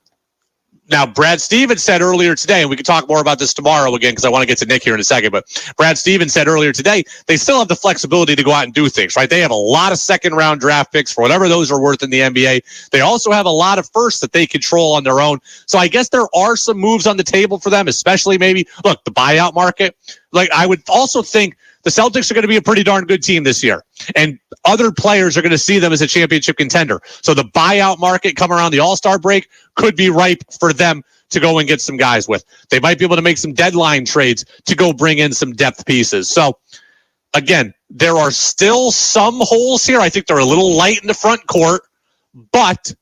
Now, Brad Stevens said earlier today, and we can talk more about this tomorrow again because I want to get to Nick here in a second, but Brad Stevens said earlier today they still have the flexibility to go out and do things, right? They have a lot of second-round draft picks for whatever those are worth in the NBA. They also have a lot of firsts that they control on their own. So I guess there are some moves on the table for them, especially maybe, look, the buyout market. Like, I would also think the Celtics are going to be a pretty darn good team this year, and other players are going to see them as a championship contender. So the buyout market come around the All-Star break could be ripe for them to go and get some guys with. They might be able to make some deadline trades to go bring in some depth pieces. So, again, there are still some holes here. I think they're a little light in the front court, but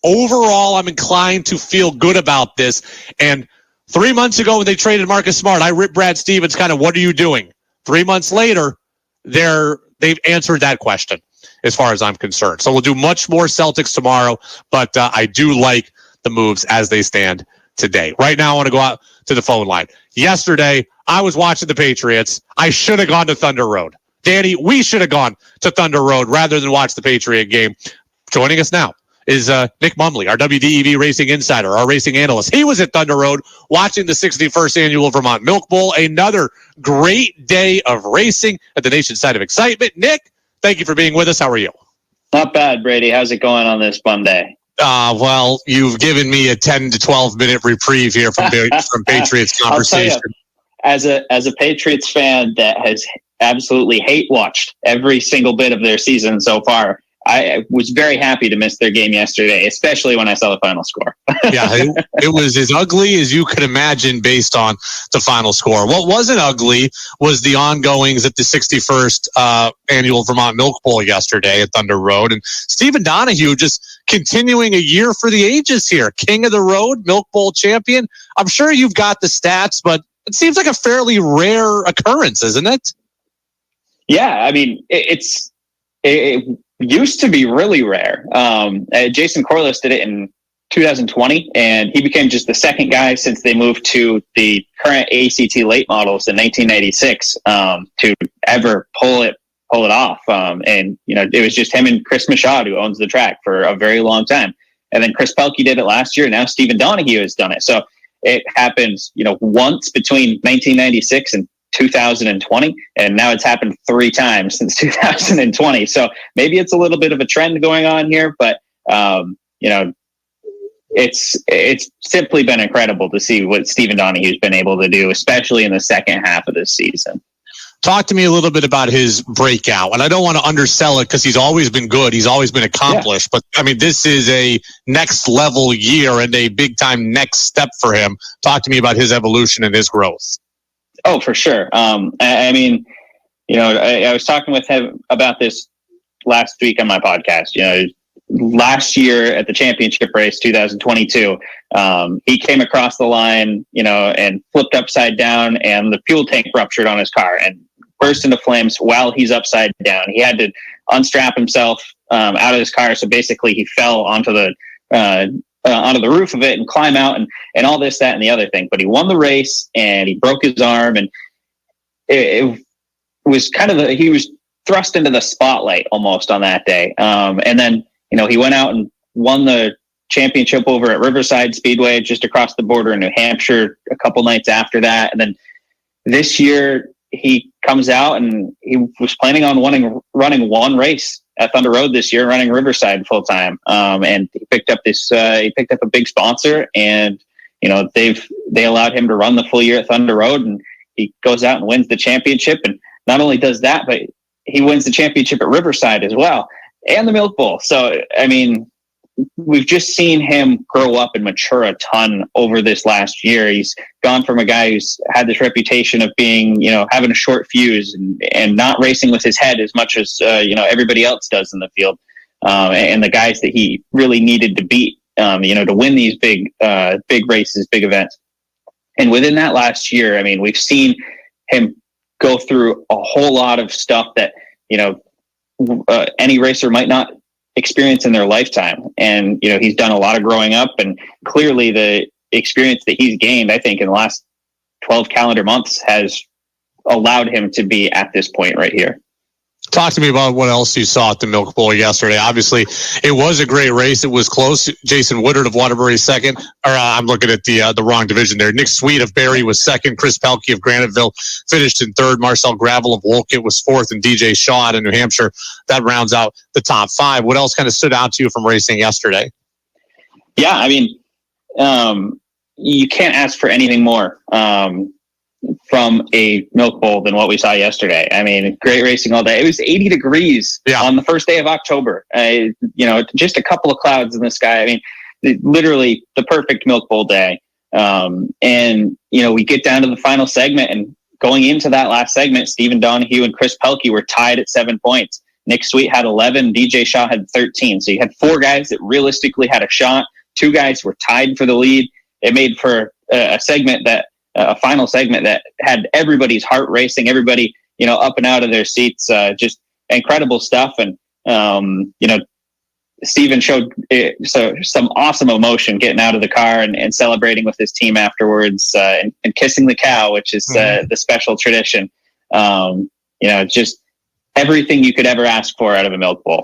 overall, I'm inclined to feel good about this. And 3 months ago when they traded Marcus Smart, I ripped Brad Stevens kind of, what are you doing? 3 months later, they've answered that question as far as I'm concerned. So we'll do much more Celtics tomorrow, but I do like the moves as they stand today. Right now, I want to go out to the phone line. Yesterday, I was watching the Patriots. I should have gone to Thunder Road. Danny, we should have gone to Thunder Road rather than watch the Patriot game. Joining us now is Nick Mumley, our WDEV racing insider, our racing analyst. He was at Thunder Road watching the 61st annual Vermont Milk Bowl. Another great day of racing at the nation's side of excitement. Nick, thank you for being with us. How are you? Not bad, Brady. How's it going on this fun day? Well, you've given me a 10 to 12 minute reprieve here from Patriots conversation. I'll tell you, as a Patriots fan that has absolutely hate watched every single bit of their season so far, I was very happy to miss their game yesterday, especially when I saw the final score. Yeah, it was as ugly as you could imagine based on the final score. What wasn't ugly was the ongoings at the 61st annual Vermont Milk Bowl yesterday at Thunder Road. And Stephen Donahue just continuing a year for the ages here. King of the road, Milk Bowl champion. I'm sure you've got the stats, but it seems like a fairly rare occurrence, isn't it? Yeah, I mean, it used to be really rare. Jason Corliss did it in 2020, and he became just the second guy since they moved to the current ACT late models in 1996 to ever pull it off. And it was just him and Chris Michaud, who owns the track, for a very long time. And then Chris Pelkey did it last year. Now Stephen Donahue has done it. So it happened, once between 1996 and 2020, and now it's happened 3 times since 2020. So maybe it's a little bit of a trend going on here, but it's simply been incredible to see what Stephen Donahue's been able to do, especially in the second half of this season. Talk to me a little bit about his breakout. And I don't want to undersell it because he's always been good. He's always been accomplished. Yeah. But, I mean, this is a next level year and a big time next step for him. Talk to me about his evolution and his growth. Oh, for sure. I mean, you know, I was talking with him about this last week on my podcast. You know, last year at the championship race, 2022, he came across the line, you know, and flipped upside down, and the fuel tank ruptured on his car and burst into flames while he's upside down. He had to unstrap himself out of his car. So basically he fell onto the roof of it and climb out and all this, that, and the other thing. But he won the race and he broke his arm, and it was kind of he was thrust into the spotlight almost on that day. And then, you know, he went out and won the championship over at Riverside Speedway just across the border in New Hampshire a couple nights after that. And then this year he comes out and he was planning on running one race at Thunder Road this year, running Riverside full time. And he picked up a big sponsor, and, you know, they allowed him to run the full year at Thunder Road, and he goes out and wins the championship. And not only does that, but he wins the championship at Riverside as well, and the Milk Bowl. So, I mean, we've just seen him grow up and mature a ton over this last year. He's gone from a guy who's had this reputation of being, you know, having a short fuse and not racing with his head as much as, you know, everybody else does in the field. And the guys that he really needed to beat, you know, to win these big races, big events. And within that last year, I mean, we've seen him go through a whole lot of stuff that, you know, any racer might not experience in their lifetime. And, you know, he's done a lot of growing up, and clearly the experience that he's gained, I think, in the last 12 calendar months has allowed him to be at this point right here. Talk to me about what else you saw at the Milk Bowl yesterday. Obviously, it was a great race. It was close. Jason Woodard of Waterbury second. Or I'm looking at the wrong division there. Nick Sweet of Barry was second. Chris Pelkey of Graniteville finished in third. Marcel Gravel of Wolcott was fourth, and DJ Shaw out of New Hampshire. That rounds out the top five. What else kind of stood out to you from racing yesterday? Yeah, I mean, you can't ask for anything more from a Milk Bowl than what we saw yesterday. I mean, great racing all day. It was 80 degrees on the first day of October. You know, just a couple of clouds in the sky. I mean, literally the perfect Milk Bowl day. And, you know, we get down to the final segment, and going into that last segment, Stephen Donahue and Chris Pelkey were tied at 7 points. Nick Sweet had 11, DJ Shaw had 13. So you had four guys that realistically had a shot. Two guys were tied for the lead. It made for a final segment that had everybody's heart racing, everybody, you know, up and out of their seats, just incredible stuff. And, you know, Steven showed some awesome emotion getting out of the car and celebrating with his team afterwards, and kissing the cow, which is the special tradition. You know, just everything you could ever ask for out of a Milk Bowl.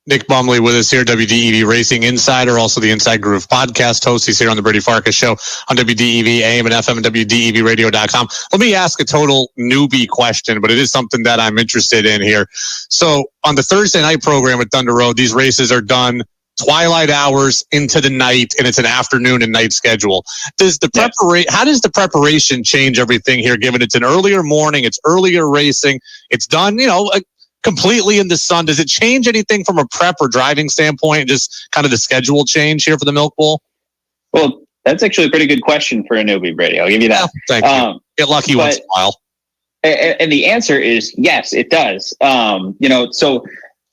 Nick Bumley with us here, WDEV Racing Insider, also the Inside Groove podcast host. He's here on the Brady Farkas Show on WDEV AM and FM and WDEVradio.com. Let me ask a total newbie question, but it is something that I'm interested in here. So on the Thursday night program at Thunder Road, these races are done twilight hours into the night, and it's an afternoon and night schedule. How does the preparation change everything here, given it's an earlier morning, it's earlier racing, it's done, you know, completely in the sun? Does it change anything from a prep or driving standpoint, just kind of the schedule change here for the Milk Bowl? Well, that's actually a pretty good question for a newbie, Brady. I'll give you that. Thank you. Get lucky once in a while. And the answer is yes, it does. You know, so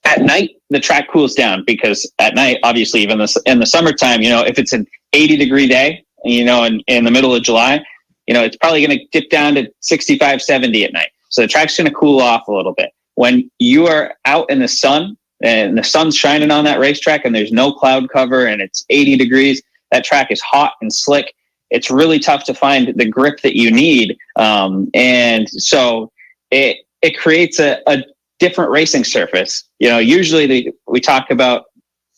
at night, the track cools down, because at night, obviously, even in the summertime, you know, if it's an 80-degree day, you know, in the middle of July, you know, it's probably going to dip down to 65, 70 at night. So the track's going to cool off a little bit. When you are out in the sun and the sun's shining on that racetrack and there's no cloud cover and it's 80 degrees, that track is hot and slick. It's really tough to find the grip that you need. And so it creates a different racing surface. You know, usually we talk about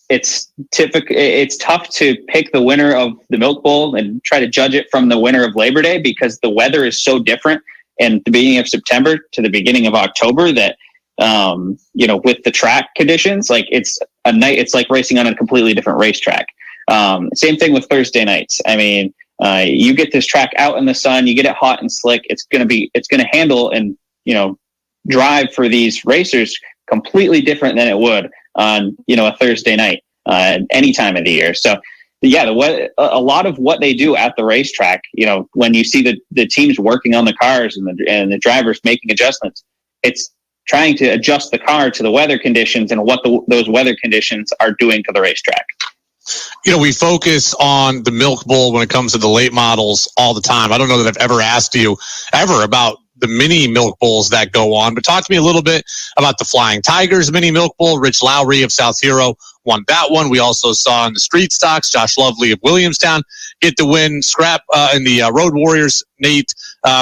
it's tough to pick the winner of the Milk Bowl and try to judge it from the winner of Labor Day, because the weather is so different in the beginning of September to the beginning of October that, you know, with the track conditions, like it's like racing on a completely different racetrack. Same thing with Thursday nights. I mean, you get this track out in the sun, you get it hot and slick. It's going to handle and, drive for these racers completely different than it would on, a Thursday night, any time of the year. So yeah, a lot of what they do at the racetrack, when you see the teams working on the cars and the drivers making adjustments, it's trying to adjust the car to the weather conditions and what those weather conditions are doing to the racetrack. We focus on the Milk Bowl when it comes to the late models all the time. I don't know that I've ever asked you ever about the mini Milk Bowls that go on, but talk to me a little bit about the Flying Tigers mini Milk Bowl. Rich Lowry of South Hero won that one. We also saw in the Street Stocks, Josh Lovely of Williamstown get the win. Scrap in the Road Warriors, Nate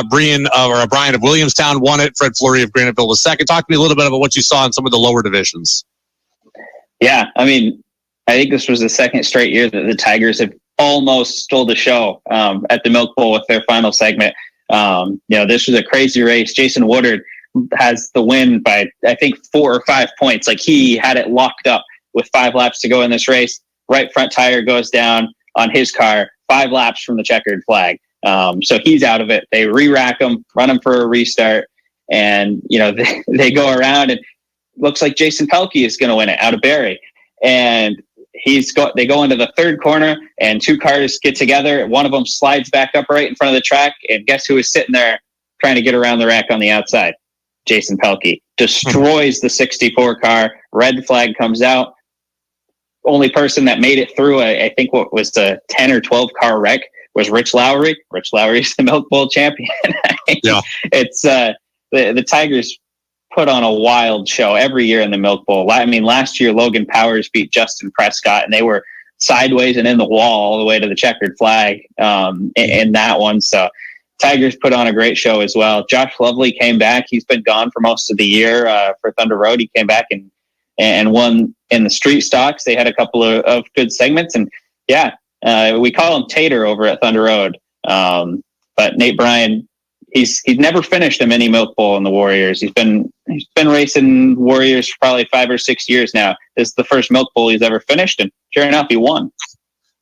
Brian of Williamstown won it. Fred Fleury of Graniteville was second. Talk to me a little bit about what you saw in some of the lower divisions. Yeah, I mean, I think this was the second straight year that the Tigers have almost stole the show at the Milk Bowl with their final segment. This was a crazy race. Jason Woodard has the win by, I think, 4 or 5 points. Like, he had it locked up with 5 laps to go in this race. Right front tire goes down on his car, 5 laps from the checkered flag. So he's out of it. They re-rack him, run him for a restart, and they go around, and looks like Jason Pelkey is going to win it out of Barrie. And they go into the third corner, and 2 cars get together. One of them slides back up right in front of the track, and guess who is sitting there trying to get around the rack on the outside? Jason Pelkey destroys the 64 car. Red flag comes out. Only person that made it through, I think, what was the 10 or 12 car wreck was Rich Lowry. Rich Lowry is the Milk Bowl champion. Yeah, it's the Tigers put on a wild show every year in the Milk Bowl. I mean, last year Logan Powers beat Justin Prescott, and they were sideways and in the wall all the way to the checkered flag in that one. So Tigers put on a great show as well. Josh Lovely came back. He's been gone for most of the year for Thunder Road. He came back and won in the Street Stocks. They had a couple of good segments, and we call him Tater over at Thunder Road. But Nate Bryan, he's never finished a mini Milk Bowl in the Warriors. He's been racing Warriors for probably 5 or 6 years now. This is the first Milk Bowl he's ever finished, and sure enough, he won.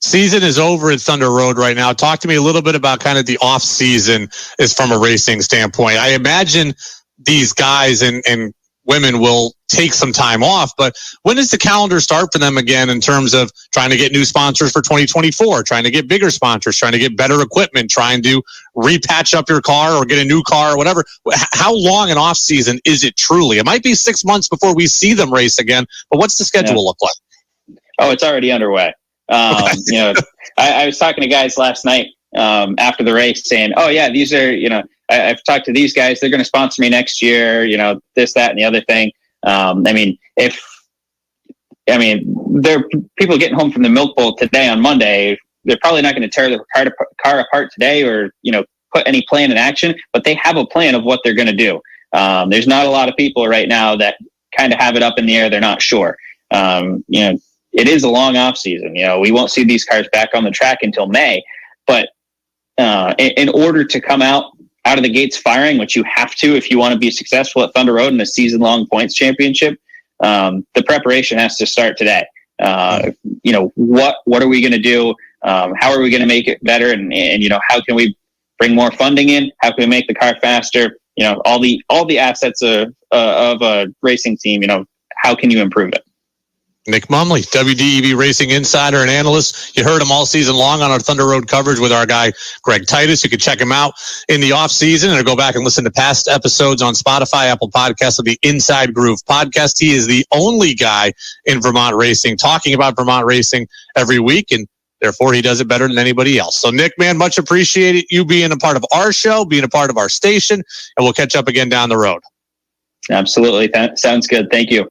Season is over at Thunder Road right now. Talk to me a little bit about kind of the off season is from a racing standpoint. I imagine these guys and women will take some time off, but when does the calendar start for them again in terms of trying to get new sponsors for 2024, trying to get bigger sponsors, trying to get better equipment, trying to repatch up your car or get a new car or whatever? How long an off season is it truly? It might be 6 months before we see them race again, but what's the schedule look like? Oh, it's already underway. I was talking to guys last night after the race saying, oh yeah, these are, I've talked to these guys, they're going to sponsor me next year, this, that, and the other thing. There are people getting home from the Milk Bowl today on Monday. They're probably not going to tear the car apart today or, put any plan in action, but they have a plan of what they're going to do. There's not a lot of people right now that kind of have it up in the air. They're not sure. It is a long off season. We won't see these cars back on the track until May, but in order to come out of the gates firing, which you have to if you want to be successful at Thunder Road in a season-long points championship, the preparation has to start today. What are we going to do? How are we going to make it better? And how can we bring more funding in? How can we make the car faster? All the assets of a racing team. How can you improve it? Nick Mumley, WDEV Racing Insider and Analyst. You heard him all season long on our Thunder Road coverage with our guy, Greg Titus. You can check him out in the off season or go back and listen to past episodes on Spotify, Apple Podcasts, of the Inside Groove podcast. He is the only guy in Vermont racing talking about Vermont racing every week, and therefore he does it better than anybody else. So Nick, man, much appreciated you being a part of our show, being a part of our station, and we'll catch up again down the road. Absolutely. Sounds good. Thank you.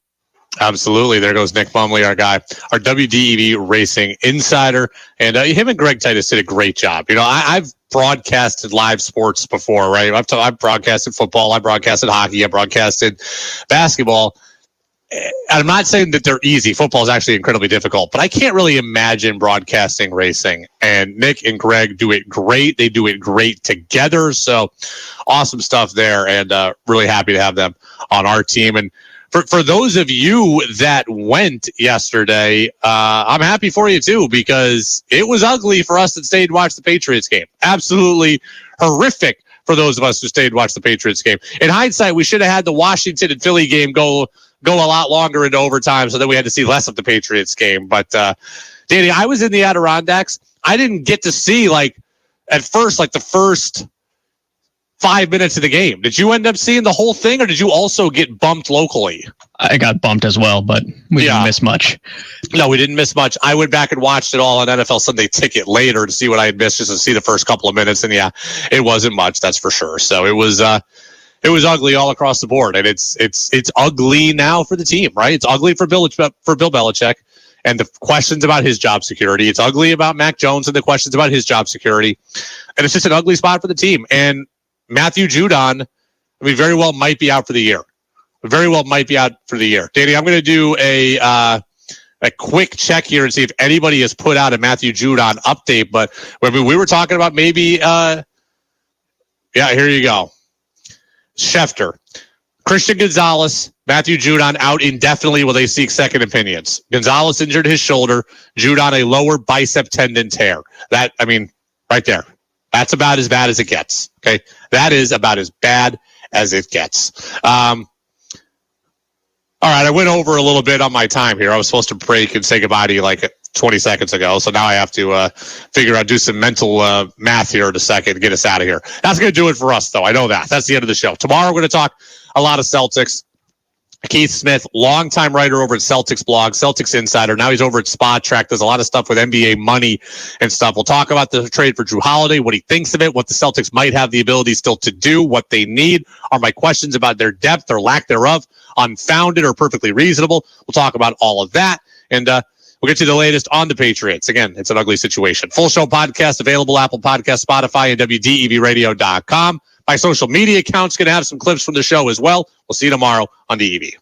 Absolutely. There goes Nick Mumley, our guy, our WDEV Racing Insider. And him and Greg Titus did a great job. I've broadcasted live sports before, right? I've broadcasted football. I broadcasted hockey. I broadcasted basketball. I'm not saying that they're easy. Football is actually incredibly difficult, but I can't really imagine broadcasting racing. And Nick and Greg do it great. They do it great together. So awesome stuff there, and really happy to have them on our team. And for those of you that went yesterday, I'm happy for you too, because it was ugly for us that stayed and watched the Patriots game. Absolutely horrific for those of us who stayed and watched the Patriots game. In hindsight, we should have had the Washington and Philly game go a lot longer into overtime, so that we had to see less of the Patriots game. But Danny, I was in the Adirondacks. I didn't get to see at first the first 5 minutes of the game. Did you end up seeing the whole thing, or did you also get bumped locally? I got bumped as well, but we didn't miss much. No, we didn't miss much. I went back and watched it all on NFL Sunday Ticket later to see what I had missed, just to see the first couple of minutes. And yeah, it wasn't much, that's for sure. So it was ugly all across the board, and it's ugly now for the team, right? It's ugly for Bill Belichick and the questions about his job security. It's ugly about Mac Jones and the questions about his job security, and it's just an ugly spot for the team. And Matthew Judon, very well might be out for the year. Very well might be out for the year. Danny, I'm going to do a quick check here and see if anybody has put out a Matthew Judon update. But we were talking about maybe, here you go. Schefter, Christian Gonzalez, Matthew Judon out indefinitely while they seek second opinions. Gonzalez injured his shoulder. Judon a lower bicep tendon tear. Right there. That's about as bad as it gets. Okay. That is about as bad as it gets. All right. I went over a little bit on my time here. I was supposed to break and say goodbye to you 20 seconds ago. So now I have to do some mental math here in a second to get us out of here. That's going to do it for us, though. I know that. That's the end of the show. Tomorrow we're going to talk a lot of Celtics. Keith Smith, longtime writer over at Celtics blog, Celtics Insider. Now he's over at Spot Track. Does a lot of stuff with NBA money and stuff. We'll talk about the trade for Drew Holiday, what he thinks of it, what the Celtics might have the ability still to do, what they need. Are my questions about their depth or lack thereof unfounded or perfectly reasonable? We'll talk about all of that. And we'll get you the latest on the Patriots. Again, it's an ugly situation. Full show podcast available, Apple Podcast, Spotify, and WDEVradio.com. My social media account's going to have some clips from the show as well. We'll see you tomorrow on DEV.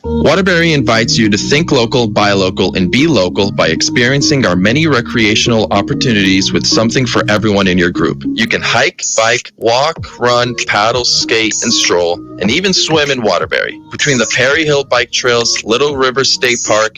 Waterbury invites you to think local, buy local, and be local by experiencing our many recreational opportunities with something for everyone in your group. You can hike, bike, walk, run, paddle, skate, and stroll, and even swim in Waterbury. Between the Perry Hill Bike Trails, Little River State Park,